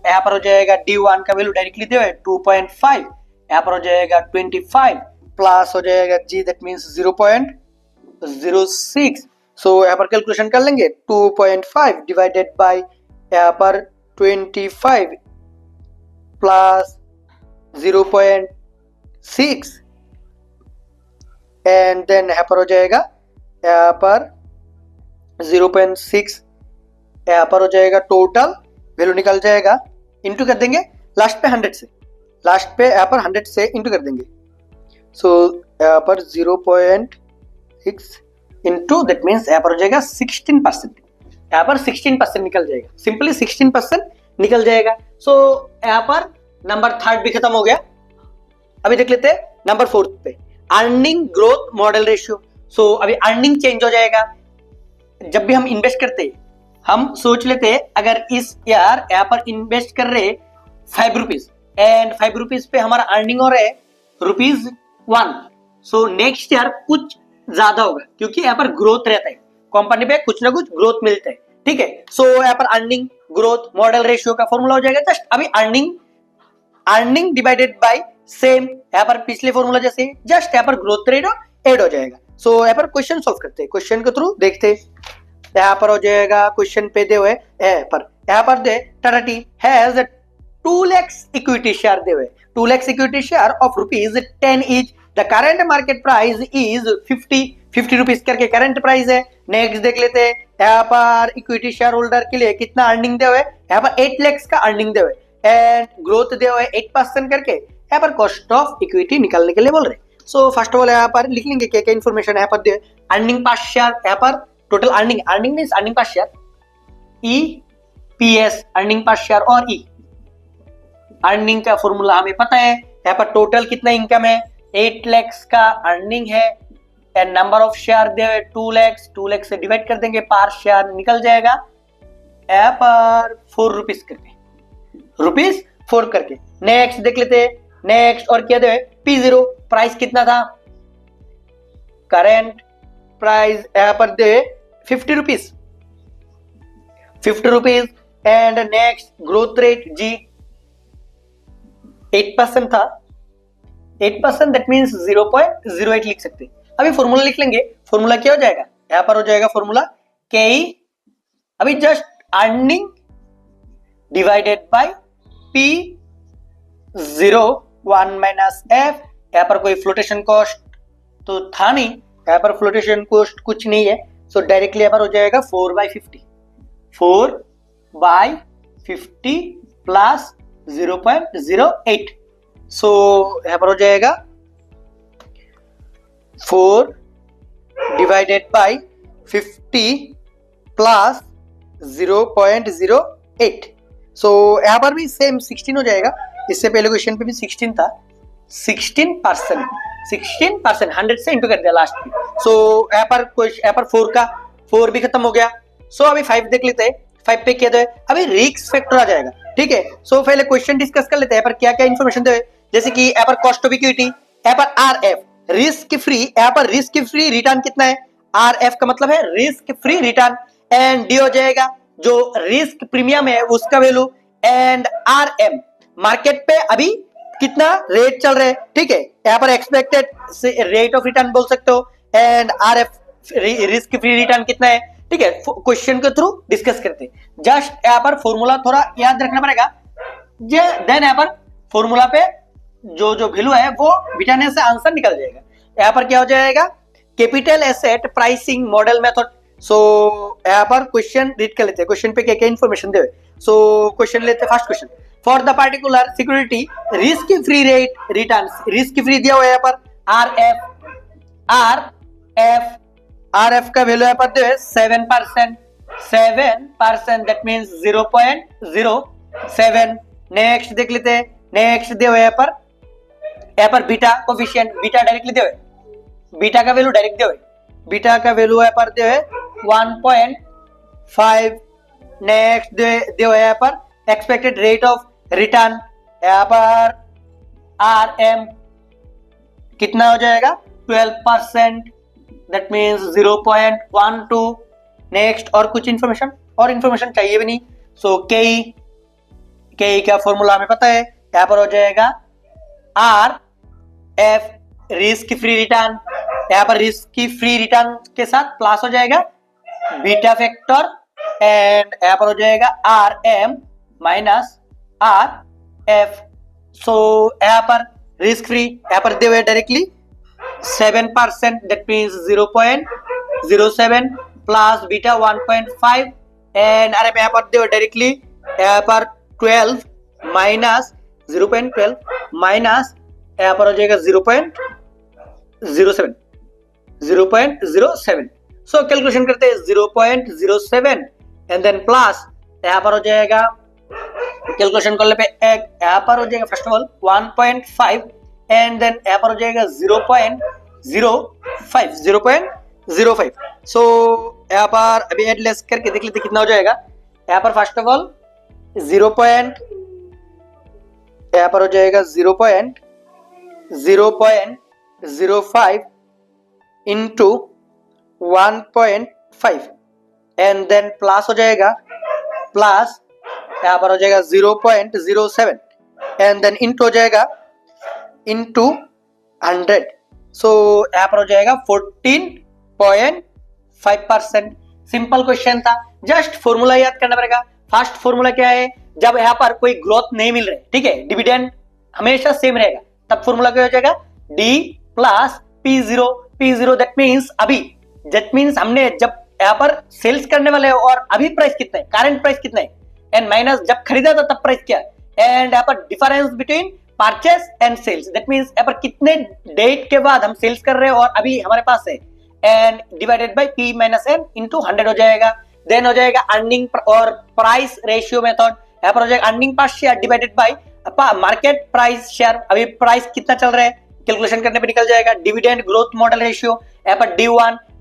यहाँ पर हो जाएगा D1 का वैल्यू डायरेक्टली दिया है 2.5, यहाँ पर हो जाएगा 25 प्लस हो जाएगा G, दैट मींस 0.06। सो यहाँ पर कैलकुलेशन कर लेंगे, 2.5 डिवाइडेड बाय यहाँ पर 25 प्लस 0.6, एंड देन यहाँ पर हो जाएगा यहाँ पर 0.6, यहाँ पर हो जाएगा टोटल वैल्यू निकल जाएगा, इंटू कर देंगे लास्ट पे 100 से, लास्ट पे यहाँ पर 100 से इंटू कर देंगे। सो यहाँ पर 0.6 इंटू दैट मीन्स यहाँ पर हो जाएगा 16%। यहाँ पर 16% निकल जाएगा, सिंपली 16% निकल जाएगा। सो यहाँ पर नंबर 3 भी खत्म हो गया। अभी देख लेते हैं नंबर 4 पे, अर्निंग ग्रोथ मॉडल रेशियो। सो अभी अर्निंग चेंज हो जाएगा। जब भी हम इन्वेस्ट करते हैं हम सोच लेते हैं अगर इस यार यहाँ पर इन्वेस्ट कर रहे 5 रुपीज एंड 5 रुपीज पे हमारा अर्निंग हो रहा है ₹1। सो नेक्स्ट ईयर कुछ ज्यादा होगा क्योंकि यहाँ पर ग्रोथ रहता है, कंपनी पे कुछ ना कुछ ग्रोथ मिलता है, ठीक है। सो यहाँ पर अर्निंग ग्रोथ मॉडल रेशियो का फॉर्मूला हो जाएगा जस्ट अभी अर्निंग डिवाइडेड बाय सेम, यहाँ पर पिछले फॉर्मूला जैसे जस्ट यहाँ पर ग्रोथ रेट ऐड हो जाएगा। सो यहाँ पर क्वेश्चन सॉल्व करते हैं, क्वेश्चन के थ्रू देखते हैं। यहाँ पर हो जाएगा क्वेश्चन पे दे हुए यहाँ पर दे Tata Tea has 2 lakhs equity share दे हुए, 2 lakhs equity share of ₹10 each, the current market price is 50 rupees करके करंट प्राइस है। नेक्स्ट देख लेते हैं यहाँ पर इक्विटी शेयर होल्डर के लिए कितना अर्निंग दे हुए, यहाँ पर 8 lakhs का अर्निंग दे हुए एंड ग्रोथ दे हुए 8% करके, यहाँ पर कॉस्ट ऑफ इक्विटी निकालने के लिए बोल रहे। सो फर्स्ट ऑफ ऑल यहाँ पर लिख लेंगे क्या क्या इन्फॉर्मेशन यहाँ पर दे, अर्निंग पर शेयर, यहाँ पर total earning means earning per share, EPS earning per share और अर्निंग का फॉर्मूला हमें पता है। यहाँ पर टोटल कितना इनकम है 8 lakhs का अर्निंग है and number of share they 2 lakhs से डिवाइड कर देंगे, पर शेयर निकल जाएगा यहाँ पर 4 रुपीज करके। नेक्स्ट देख लेते हैं, नेक्स्ट और क्या दे P0 प्राइस कितना था, करेंट प्राइस यहाँ पर दे 50 rupees and next growth rate G 8% था, 8% दैट मींस 0.08 लिख सकते। अभी फॉर्मूला लिख लेंगे, फॉर्मूला क्या हो जाएगा, यहाँ पर हो जाएगा फॉर्मूला के अभी just earning divided by P01 minus F। यहाँ पर कोई फ्लोटेशन कॉस्ट तो था नहीं, यहाँ पर फ्लोटेशन कॉस्ट कुछ नहीं है, सो डायरेक्टली यहाँ पर हो जाएगा 4/50 प्लस 0.08। सो यहाँ पर हो जाएगा 4 डिवाइडेड बाय 50 प्लस 0.08। सो यहाँ पर भी सेम 16 हो जाएगा, इससे पहले क्वेश्चन पे भी 16 था, 16% 100 से इंटू कर दिया लास्ट में। सो यहाँ पर 4 भी खत्म हो गया। सो अभी 5 देख लेते हैं, 5 पे क्या दे, अभी रिस्क फैक्टर आ जाएगा, ठीक है। सो पहले क्वेश्चन डिस्कस कर लेते हैं, यहाँ पर क्या क्या इन्फॉर्मेशन दे, जैसे कि यहाँ पर कॉस्ट ऑफ इक्विटी, यहाँ पर RF रिस्क फ्री, यहाँ पर रिस्क फ्री रिटर्न कितना है, RF का मतलब है risk free return and D हो जाएगा जो रिस्क प्रीमियम है उसका वैल्यू एंड RM मार्केट पे अभी कितना रेट चल रहा है, ठीक है। यहाँ पर एक्सपेक्टेड रेट ऑफ रिटर्न बोल सकते हो and RF risk free return कितना है, ठीक है। क्वेश्चन के थ्रू डिस्कस करते हैं, जस्ट यहाँ पर फॉर्मूला थोड़ा याद रखना पड़ेगा, देन यहाँ पर फॉर्मूला पे जो वैल्यू है वो बिठाने से आंसर निकल जाएगा। यहाँ पर क्या हो जाएगा, capital asset pricing model method. So यहाँ पर क्वेश्चन रीड कर लेते हैं, क्वेश्चन पे क्या क्या इन्फॉर्मेशन दे। सो क्वेश्चन लेते हैं, first question, for the particular security risk free rate return, risk free दिया हुआ है यहाँ पर RF का वैल्यू यहाँ पर दे 7%, दैट मींस 0.07। नेक्स्ट देख लेते हैं, नेक्स्ट दे हुए यहाँ पर बीटा कोफिशिएंट, बीटा डायरेक्टली दे हुए, बीटा का वैल्यू डायरेक्ट दे हुए, बीटा का वैल्यू यहाँ पर दे हुए 1.5। नेक्स्ट दे हुए यहाँ पर एक्सपेक्टेड रेट ऑफ रिटर्न, यहाँ पर RM कितना हो जाएगा 12%, दैट मींस 0.12। नेक्स्ट और कुछ इन्फॉर्मेशन, और इन्फॉर्मेशन चाहिए भी नहीं। सो के का फॉर्मूला हमें पता है, यहाँ पर हो जाएगा RF रिस्क फ्री रिटर्न, यहाँ पर रिस्क फ्री रिटर्न के साथ प्लस हो जाएगा बीटा फैक्टर एंड यहाँ पर हो जाएगा RM माइनस RF। सो यहाँ पर रिस्क फ्री यहाँ पर दे हुए directly 7%, that means 0.07 plus beta 1.5 and RF यहाँ पर दे हुए डायरेक्टली यहाँ पर 12 माइनस 0.12 माइनस यहाँ पर हो जाएगा 0.07 0.07। सो कैलकुलेशन करते हैं 0.07 एंड देन प्लस यहाँ पर हो जाएगा, कैलकुलेशन करने पे एक यहाँ पर हो जाएगा first of all 1.5 and then यहाँ पर हो जाएगा 0.05। सो यहाँ पर अभी एड लेस करके देख लेते कितना हो जाएगा। यहाँ पर फर्स्ट ऑफ ऑल 0. यहाँ पर हो जाएगा 0.05 इंटू 1.5 एंड देन प्लस हो जाएगा, प्लस यहाँ पर हो जाएगा 0.07 एंड देन इंटू हो जाएगा इंटू 100। सो यहाँ पर हो जाएगा 14.5%। सिंपल क्वेश्चन था, जस्ट फॉर्मूला याद करना पड़ेगा। फर्स्ट फॉर्मूला क्या है, जब यहाँ पर कोई ग्रोथ नहीं मिल रही, ठीक है, डिविडेंड हमेशा सेम रहेगा, तब फॉर्मूला क्या हो जाएगा D plus P0 that means हमने जब यहाँ पर सेल्स करने वाले और अभी प्राइस कितना है, करंट प्राइस कितना है, एंड माइनस जब खरीदा था तब प्राइस क्या है, एंड यहाँ पर difference between purchase and sales that means यहाँ पर कितने डेट के बाद हम सेल्स कर रहे हैं और अभी हमारे पास है, and divided bye P minus N into 100 हो जाएगा। देन हो जाएगा अर्निंग और प्राइस रेशियो मेथड, यहाँ पर हो जाएगा earning per share divided by market price share, अभी प्राइस कितना चल रहा है कैलकुलेशन करने पे निकल जाएगा। डिविडेंड ग्रोथ मॉडल रेशियो, यहाँ पर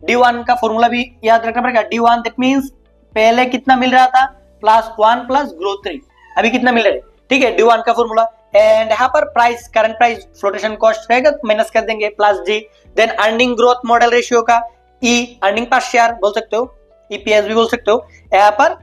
D1 का फॉर्मूला भी याद रखना पड़ेगा। D1 दैट मींस पहले कितना मिल रहा था +1 प्लस ग्रोथ रेट, अभी कितना मिल रहा है, ठीक है, D1 का फॉर्मूला। एंड यहाँ पर price current price flotation cost रहेगा माइनस कर देंगे plus G। Then earning growth model ratio का E अर्निंग पर शेयर बोल सकते हो, EPS भी बोल सकते हो, यहाँ पर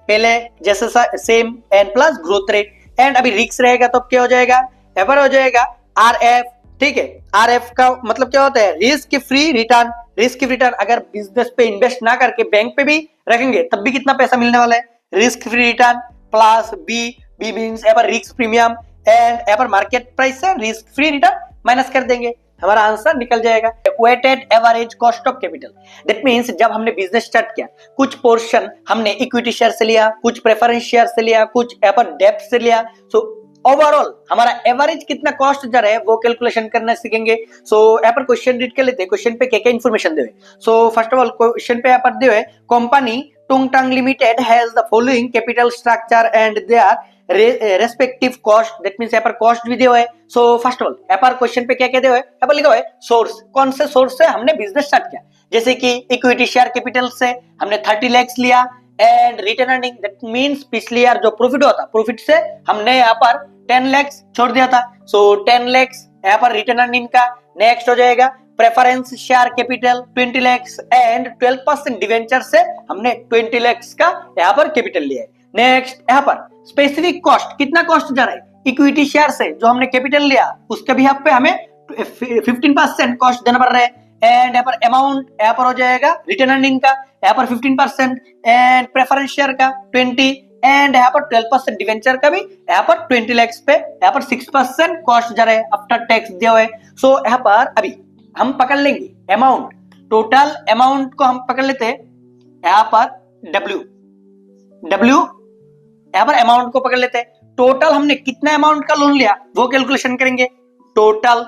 पहले जैसे same and plus growth rate. And अभी रिस्क रहेगा तो क्या हो जाएगा, यहाँ पर हो जाएगा RF, ठीक है। RF का मतलब क्या होता है, risk free return. Risk free return अगर बिजनेस पे इन्वेस्ट ना करके बैंक पे भी रखेंगे तब भी कितना पैसा मिलने वाला है, risk free return plus B means यहाँ पर रिस्क प्रीमियम एंड यहाँ पर मार्केट प्राइस से रिस्क फ्री रिटर्न माइनस कर देंगे, हमारा आंसर निकल जाएगा weighted average cost of capital. That means जब हमने बिजनेस स्टार्ट किया, कुछ पोर्शन हमने इक्विटी शेयर से लिया, कुछ प्रेफरेंस शेयर से लिया, कुछ यहाँ पर डेब्ट से लिया। सो ओवरऑल हमारा एवरेज कितना कॉस्ट जा रहा है वो कैलकुलेशन करना सीखेंगे। सो यहाँ पर क्वेश्चन रीड कर लेते हैं, क्वेश्चन पे क्या क्या इन्फॉर्मेशन दे। So first of all question पे यहाँ पर दे company Tungtang limited has the following capital structure and their respective cost, that means यहाँ पर कॉस्ट भी दिया हुआ है। सो फर्स्ट ऑफ ऑल यहाँ पर क्वेश्चन पे क्या क्या दिया हुआ है, यहाँ पर लिखा हुआ है सोर्स, कौन से सोर्स से हमने बिजनेस स्टार्ट किया, जैसे कि इक्विटी शेयर कैपिटल से हमने 30 लाख लिया and return earning that means पिछले ईयर जो प्रॉफिट हुआ था, प्रॉफिट से हमने यहाँ पर 10 लाख छोड़ दिया था। सो 10 लाख यहाँ पर रिटर्न अर्निंग का। नेक्स्ट हो जाएगा preference share capital 20 lakh and 12% debenture से हमने 20 लाख का यहाँ पर कैपिटल लिया है। नेक्स्ट यहाँ पर स्पेसिफिक कॉस्ट, कितना कॉस्ट जा रहा है, इक्विटी शेयर से जो हमने कैपिटल लिया उसके भी यहाँ पे हमें 15% कॉस्ट देना पड़ रहा है। एंड यहाँ पर अमाउंट यहाँ पर हो जाएगा रिटर्न अर्निंग का, यहाँ पर 15% एंड प्रेफरेंस शेयर का 20 एंड यहाँ पर 12% डिवेंचर का भी यहाँ पर 20 लाख पे यहाँ पर 6% कॉस्ट जा रहा है आफ्टर टैक्स दिया हुआ है। सो यहाँ पर अभी हम पकड़ लेंगे अमाउंट, टोटल अमाउंट को हम पकड़ लेते हैं, यहाँ पर W यहाँ पर अमाउंट को पकड़ लेते हैं। टोटल हमने कितना अमाउंट का लोन लिया वो कैलकुलेशन करेंगे। टोटल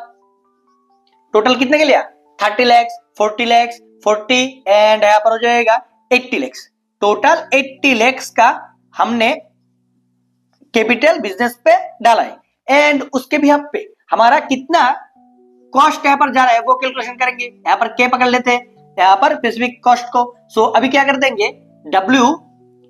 कितने का लिया, 30 लाख 40 लाख 40 एंड यहाँ पर हो जाएगा 80 लाख। टोटल 80 लाख का हमने कैपिटल बिजनेस पे डाला है एंड उसके भी हम पे हमारा कितना कॉस्ट यहाँ पर जा रहा है वो कैलकुलेशन करेंगे। यहाँ पर क्या पकड़ लेते हैं, यहाँ पर स्पेसिफिक कॉस्ट को। सो अभी क्या कर देंगे, W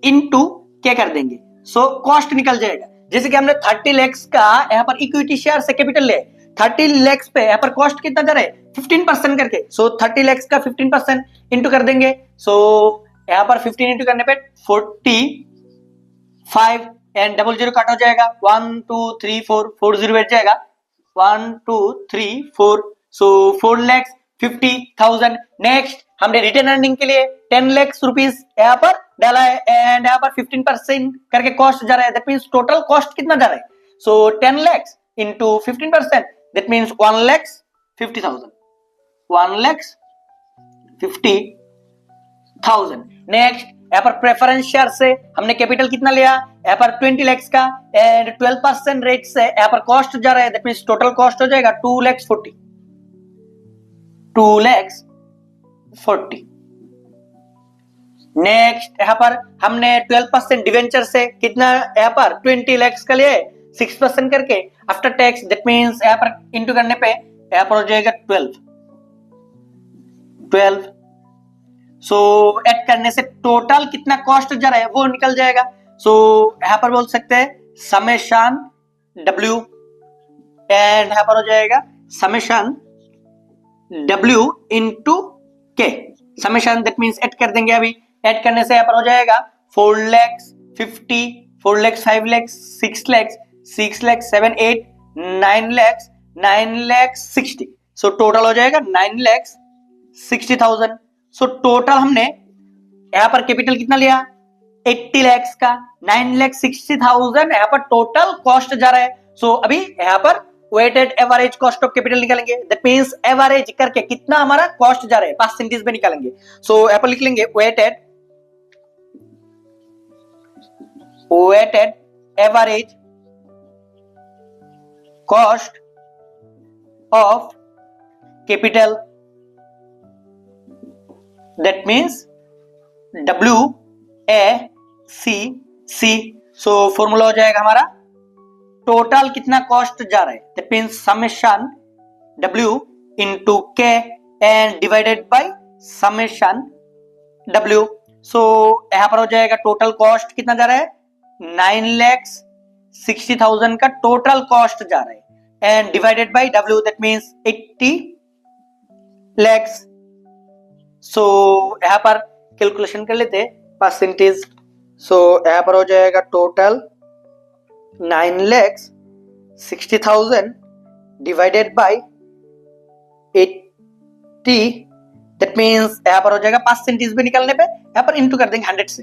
इंटू क्या कर देंगे, सो कॉस्ट निकल जाएगा। जैसे कि हमने 30 लाख का यहाँ पर इक्विटी शेयर से कैपिटल ले, 30 लाख पे यहाँ पर कॉस्ट कितना जा रहा है 15% करके। सो 30 लाख का 15% इंटू कर देंगे। सो यहाँ पर 15 इंटू करने पे 45 एंड 00 काट हो जाएगा, 1 2 3 4 40 बैठ जाएगा, 1 2 3 4। सो 4,50,000। नेक्स्ट हमने रिटर्न अर्निंग के लिए 10 लाख रुपीस यहाँ पर डाला है एंड यहाँ पर 15% करके कॉस्ट जा रहा है। दैट मींस टोटल कॉस्ट कितना जा रहा है, सो 10 lakh into 15% that means 1,50,000, 1,50,000। Next यहाँ पर प्रेफरेंस शेयर से हमने कैपिटल कितना लिया, यहाँ पर 20 लाख का, एंड 12% रेट से यहाँ पर कॉस्ट जा रहा है, दैट मींस टोटल कॉस्ट हो जाएगा 2,40,000। नेक्स्ट यहाँ पर हमने 12% डिवेंचर से कितना, यहाँ पर 20 लाख का लिए 6% करके आफ्टर टैक्स, दैट मींस यहाँ पर इंटू करने पे यहाँ पर हो जाएगा 12। सो ऐड करने से टोटल कितना कॉस्ट जा रहा है वो निकल जाएगा। सो यहाँ पर बोल सकते हैं समेशन W, एंड यहाँ पर हो जाएगा समेशन W इंटू के समेशन, दैट मींस ऐड कर देंगे। अभी ऐड करने से यहाँ पर हो जाएगा 4,50,000, 4,00,000, 5,00,000, 6,00,000, 6,00,000, 7, 8, 9,00,000, 9,60,000। सो टोटल हो जाएगा 9,60,000। सो टोटल हमने यहाँ पर कैपिटल कितना लिया, 80 लाख का, 9,60,000 यहाँ पर टोटल कॉस्ट जा रहा है। सो अभी यहाँ पर weighted average cost of capital निकालेंगे, दैट मींस एवरेज करके कितना हमारा कॉस्ट जा रहा है परसेंटेज में निकालेंगे। सो यहाँ पर लिख लेंगे weighted average cost of capital, that means WACC। So formula हो जाएगा हमारा टोटल कितना कॉस्ट जा रहा है, that means summation W into K and divided by summation W। So यहां पर हो जाएगा टोटल कॉस्ट कितना जा रहा है, 9,60,000 का टोटल कॉस्ट जा रहा है, and divided by W, that means 80 lakh. So यहां पर कैलकुलेशन कर लेते हैं परसेंटेज। सो यहां पर हो जाएगा total 9,60,000 divided by 80, that means यहां पर हो जाएगा परसेंटेज में निकालने पे यहां पर इंटू कर देंगे 100 से,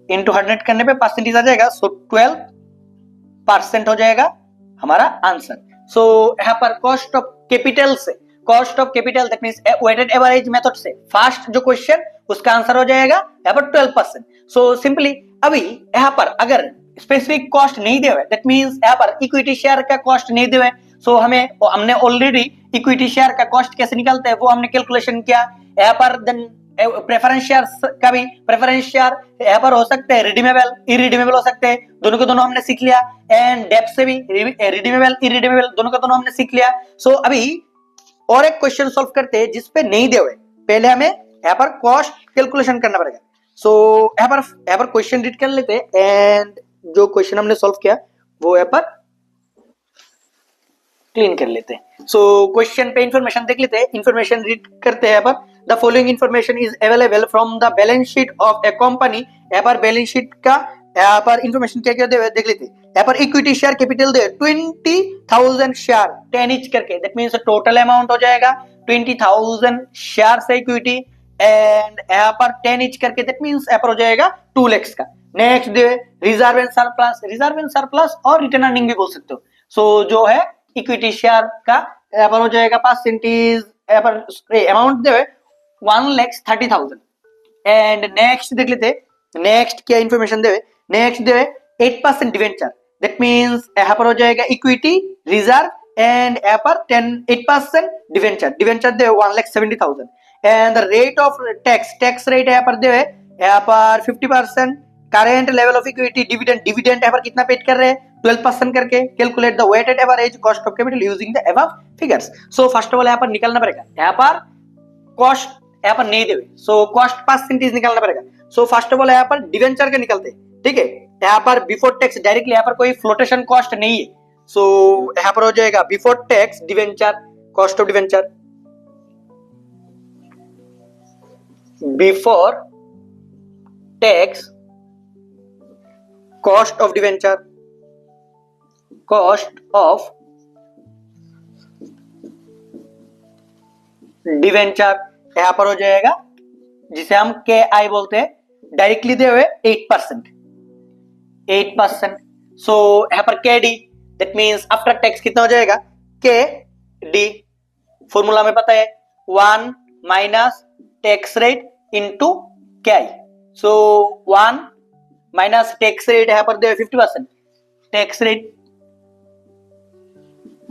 इंटू 100 करने पे परसेंटेज आ जाएगा। सो 12% हो जाएगा हमारा आंसर। सो यहां पर कॉस्ट ऑफ कैपिटल से, cost of capital that means weighted average method से फर्स्ट जो क्वेश्चन उसका आंसर हो जाएगा यहाँ पर 12%। सो सिंपली अभी यहाँ पर अगर स्पेसिफिक कॉस्ट नहीं दे हुए, दैट मींस यहाँ पर इक्विटी शेयर का कॉस्ट नहीं दे हुए, सो हमने ऑलरेडी इक्विटी शेयर का कॉस्ट कैसे निकालते हैं वो हमने कैलकुलेशन किया। यहाँ पर देन प्रेफरेंस शेयर का भी, प्रेफरेंस शेयर यहाँ पर हो सकते हैं रिडीमेबल, इरिडीमेबल हो सकते हैं, दोनों के दोनों हमने सीख लिया, एंड डेब्ट से भी रिडीमेबल, इरिडीमेबल दोनों के दोनों हमने सीख लिया। सो अभी और एक क्वेश्चन सॉल्व करते हैं जिसपे नहीं दे हुए, पहले हमें यहाँ पर कॉस्ट कैलकुलेशन करना पड़ेगा। सो यहाँ पर क्वेश्चन रीड कर लेते हैं, एंड जो क्वेश्चन हमने सॉल्व किया वो यहाँ पर क्लीन कर लेते हैं। सो क्वेश्चन पे इंफॉर्मेशन देख लेते हैं, इंफॉर्मेशन रीड करते हैं। यहाँ पर the following information is available from the balance sheet of A company. यहाँ पर बैलेंस शीट का यहाँ पर इंफॉर्मेशन क्या क्या दे देख लेते हैं। यहाँ पर इक्विटी शेयर कैपिटल दे 20,000 शेयर 10 ईच करके, दैट मींस टोटल अमाउंट हो जाएगा 20,000 शेयर से इक्विटी, एंड यहाँ पर 10 ईच करके, दैट मींस यहाँ पर हो जाएगा 2 लाख का। Next they reserve and surplus और रिटर्न अर्निंग भी बोल सकते हो। सो जो है इक्विटी शेयर का यहाँ पर हो जाएगा परसेंटेज, यहाँ पर अमाउंट दे 1,30,000, एंड नेक्स्ट देख लेते हैं। नेक्स्ट क्या इंफॉर्मेशन देवे, नेक्स्ट देवे 8% डिवेंचर, दैट मींस यहाँ पर हो जाएगा इक्विटी रिजर्व, एंड यहाँ पर 8% डिवेंचर दे 1,70,000, and the rate of tax rate यहाँ पर देवे यहाँ पर 50%। Current level of equity dividend यहाँ पर कितना पेड कर रहे हैं 12% करके। Calculate the weighted average cost of capital using the above figures. So first of all यहाँ पर निकालना पड़ेगा, यहाँ पर कॉस्ट यहाँ पर नहीं देवे, सो कॉस्ट परसेंटेज निकालना पड़ेगा। सो फर्स्ट ऑफ ऑल यहाँ पर डिवेंचर के निकलते, ठीक है। यहाँ पर बिफोर टैक्स डायरेक्टली यहाँ पर कोई फ्लोटेशन कॉस्ट नहीं है, सो यहाँ पर हो जाएगा before tax debenture, cost of debenture before tax cost of debenture, cost of debenture यहाँ पर हो जाएगा जिसे हम के आई बोलते हैं, डायरेक्टली दे हुए 8%। सो यहाँ पर के D that means after tax कितना हो जाएगा के डी, फॉर्मूला में पता है 1 माइनस टैक्स रेट इंटू के आई। सो 1 माइनस टैक्स रेट यहाँ पर 50%, tax rate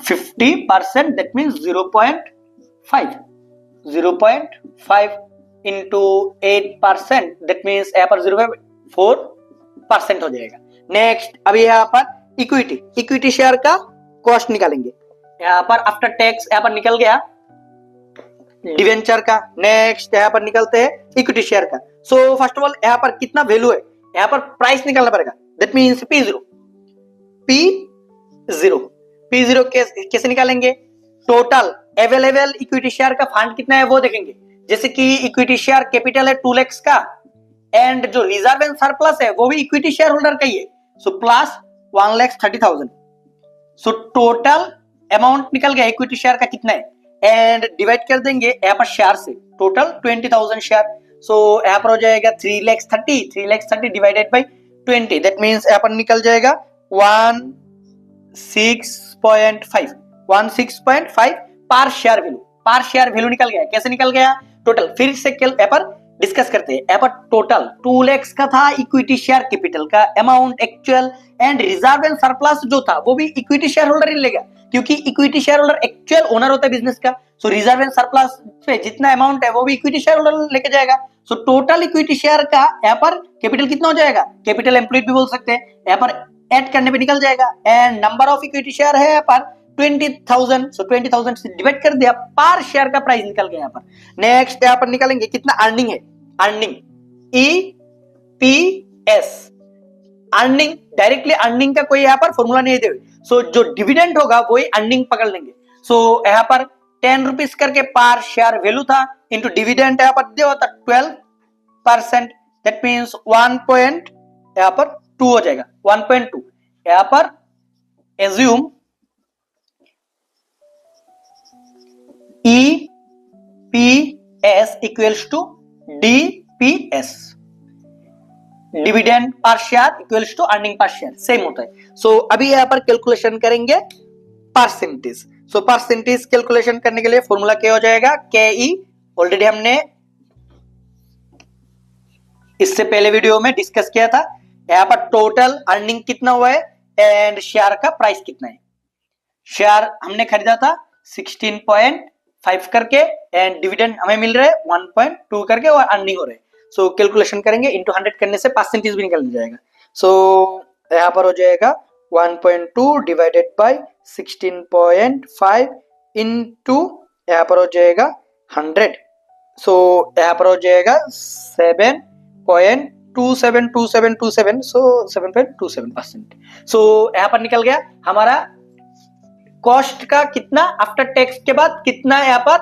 50%, that means 0.5 into 8%, that means यहाँ पर 0.4% हो जाएगा। नेक्स्ट अभी यहाँ पर इक्विटी शेयर का कॉस्ट निकालेंगे। यहाँ पर आफ्टर टैक्स यहाँ पर निकल गया डिवेंचर का। नेक्स्ट यहाँ पर निकलते हैं इक्विटी शेयर का। सो फर्स्ट ऑफ ऑल यहाँ पर कितना वैल्यू है, यहाँ पर प्राइस निकालना पड़ेगा, दैट मीन्स P0 कैसे निकालेंगे, टोटल अवेलेबल इक्विटी शेयर का फंड कितना है वो देखेंगे। जैसे कि इक्विटी शेयर कैपिटल है 2 लाख का, एंड जो रिजर्व एंड सरप्लस है वो भी इक्विटी शेयर होल्डर का ही है, so plus 1,30,000। So total amount निकल गया इक्विटी शेयर का कितना है, एंड डिवाइड कर देंगे यहाँ पर शेयर से, टोटल 20,000 शेयर। सो यहाँ पर हो जाएगा 3,30,000 डिवाइडेड बाई 20, दैट मीन्स यहाँ पर निकल जाएगा 16.5 पर शेयर वैल्यू निकल गया। कैसे निकल गया टोटल, फिर से यहाँ पर डिस्कस करते हैं। यहाँ पर टोटल 2 लाख का था इक्विटी शेयर कैपिटल का amount actual, and reserve and surplus जो था वो भी इक्विटी शेयर होल्डर ही लेगा, क्योंकि equity share holder actual owner होता है बिजनेस का। सो रिजर्व एंड सरप्लस पे जितना अमाउंट है वो भी इक्विटी शेयर होल्डर लेके जाएगा। सो टोटल इक्विटी शेयर का यहाँ पर कैपिटल कितना हो जाएगा, कैपिटल एम्प्लॉयड भी बोल सकते हैं, यहाँ पर ऐड करने पे निकल जाएगा। And number of equity share है यहाँ पर 20,000, सो 20,000 से डिवाइड कर दिया, पर शेयर का प्राइस निकल गया यहाँ पर। नेक्स्ट यहाँ पर निकालेंगे कितना अर्निंग है, earning EPS, earning directly earning का कोई यहाँ पर फॉर्मूला नहीं दे, सो जो डिविडेंड होगा वही अर्निंग पकड़ लेंगे। सो यहाँ पर 10 रुपीज करके पर शेयर वैल्यू था, इंटू डिविडेंड यहाँ पर दिया होता 12%, दैट मीन्स 1. यहाँ पर 2 हो जाएगा, 1.2। यहाँ पर assume EPS equals to DPS, dividend per share equals to earning per share, same होता है। सो अभी यहाँ पर कैलकुलेशन करेंगे परसेंटेज। सो परसेंटेज कैलकुलेशन करने के लिए फॉर्मूला क्या हो जाएगा, KE, ऑलरेडी हमने इससे पहले वीडियो में डिस्कस किया था। यहाँ पर टोटल अर्निंग कितना हुआ है एंड शेयर का प्राइस कितना है। शेयर हमने खरीदा था 16.5 करके, एंड डिविडेंड हमें मिल रहा है 1.2 करके, और अर्निंग हो रहे हैं। सो कैलकुलेशन करेंगे, इंटू 100 करने से परसेंटेज भी निकल जाएगा। सो यहाँ पर हो जाएगा 1.2 डिवाइडेड बाई 16.5 इंटू यहाँ पर हो जाएगा 100, सो यहाँ पर हो जाएगा 7.272727, सो 7.27%। सो यहाँ पर निकल गया हमारा कॉस्ट का कितना, आफ्टर टैक्स के बाद कितना यहाँ पर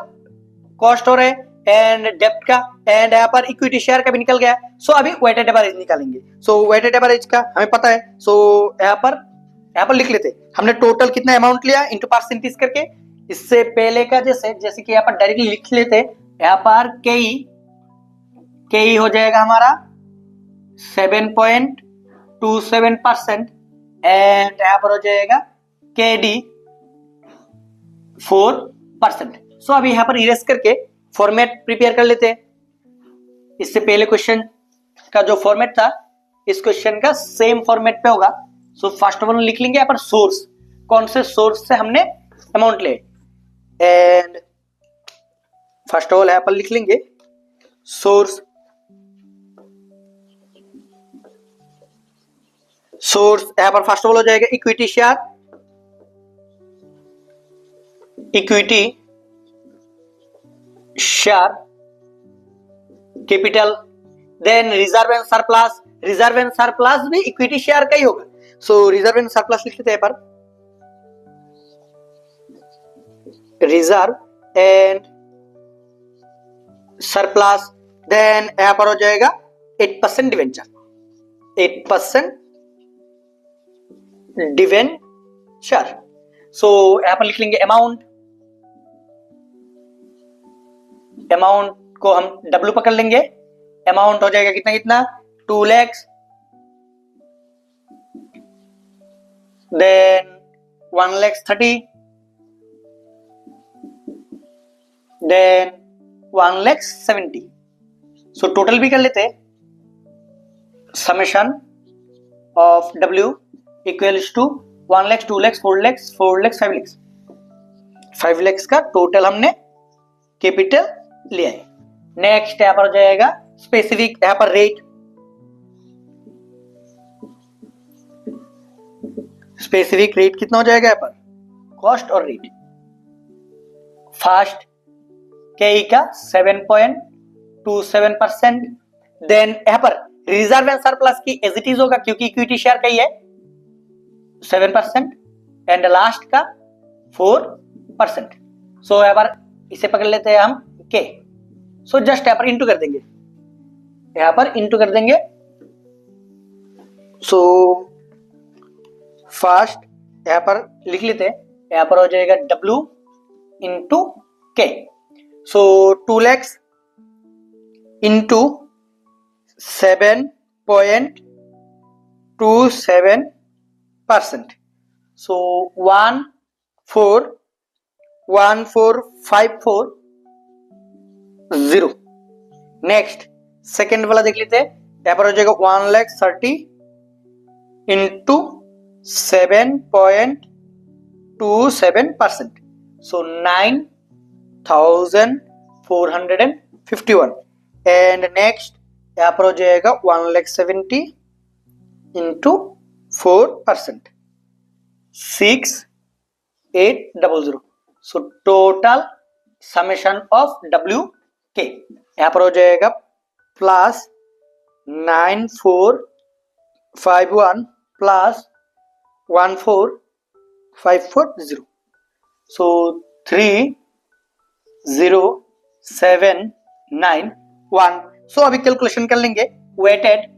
कॉस्ट हो रहा है, एंड डेब्ट का, एंड यहाँ पर इक्विटी शेयर का भी निकल गया। सो अभी वेटेड एवरेज निकालेंगे। सो वेटेड एवरेज का हमें पता है, सो यहाँ पर लिख लेते, हमने टोटल कितना अमाउंट लिया इंटू परसेंटेज करके। इससे पहले का जैसे कि यहाँ पर डायरेक्टली लिख लेते, यहाँ पर KE हो जाएगा हमारा 7.27%, एंड यहाँ पर हो जाएगा KD 4%। सो अभी यहाँ पर इरेज करके फॉर्मेट प्रिपेयर कर लेते हैं। इससे पहले क्वेश्चन का जो फॉर्मेट था इस क्वेश्चन का सेम फॉर्मेट पे होगा। सो फर्स्ट ऑफ ऑल लिख लेंगे यहाँ पर सोर्स, कौन से सोर्स से हमने अमाउंट ले, एंड फर्स्ट ऑफ ऑल यहाँ पर लिख लेंगे सोर्स यहाँ पर फर्स्ट ऑफ ऑल हो जाएगा equity share, capital, then reserve and surplus भी इक्विटी शेयर का ही होगा। सो रिजर्व एंड सरप्लस लिख लेते हैं पर, रिजर्व एंड सरप्लस, देन यहां पर हो जाएगा 8% डिवेंचर, 8% डिवेंचर। सो यहां पर लिख लेंगे अमाउंट को हम W पकड़ लेंगे, अमाउंट हो जाएगा कितना 2 lakh, then 1,30,000, then 1,70,000। So total भी कर लेते हैं, summation of W equals to 1 lakh 2 lakh 4 lakh 4 lakh 5 lakh 5 lakh का टोटल हमने कैपिटल लिया है। नेक्स्ट यहाँ पर हो जाएगा स्पेसिफिक, यहाँ पर रेट, स्पेसिफिक रेट कितना हो जाएगा यहाँ पर, कॉस्ट और रेट। फर्स्ट के का 7.27%, देन यहाँ पर रिजर्व एंड सरप्लस की एज इट इज होगा क्योंकि इक्विटी शेयर का ही है 7% एंड लास्ट का 4%। सो यहाँ पर इसे पकड़ लेते हैं हम के। सो जस्ट यहाँ पर इंटू कर देंगे, यहाँ पर इंटू कर देंगे। सो फर्स्ट यहाँ पर लिख लेते हैं, यहाँ पर हो जाएगा W इंटू के। सो 2 lakhs इंटू 7.27%। सो 14,540। नेक्स्ट सेकेंड वाला देख लेते हैं, यहाँ पर हो जाएगा 1,30,000 इंटू 7.27%। सो 9,451 एंड नेक्स्ट यहाँ पर हो जाएगा 1,70,000 into 4%, 6,800। So total summation of W के यहाँ पर हो जाएगा प्लस 9,451 प्लस 1,4,540। सो 3,0,7,9,1। सो अभी कैलकुलेशन कर लेंगे। Weighted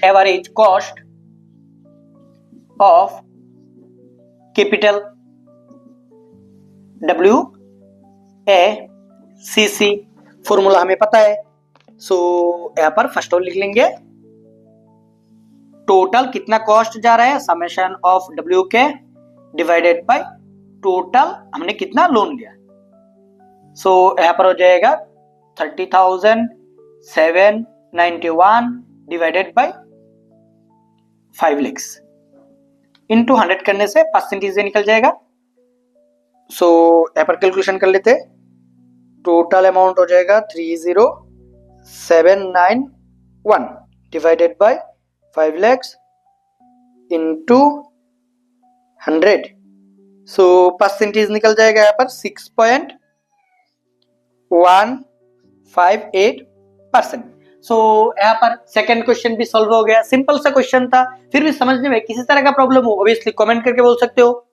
average cost of capital WACC, formula हमें पता है। सो यहाँ पर फर्स्ट ऑफ लिख लेंगे टोटल कितना कॉस्ट जा रहा है, समेशन ऑफ W के डिवाइडेड बाय टोटल हमने कितना लोन लिया। सो यहाँ पर हो जाएगा 30,791 डिवाइडेड बाय 5 lakhs इंटू 100 करने से परसेंटेज निकल जाएगा। सो यहाँ पर कैलकुलेशन कर लेते, टोटल अमाउंट हो जाएगा 30,791 divided by 5 lakhs into 100। So percentage निकल जाएगा यहाँ पर 6.158%। सो यहाँ पर सेकंड क्वेश्चन भी सॉल्व हो गया। सिंपल सा क्वेश्चन था, फिर भी समझने में किसी तरह का प्रॉब्लम हो ऑब्वियसली कमेंट करके बोल सकते हो।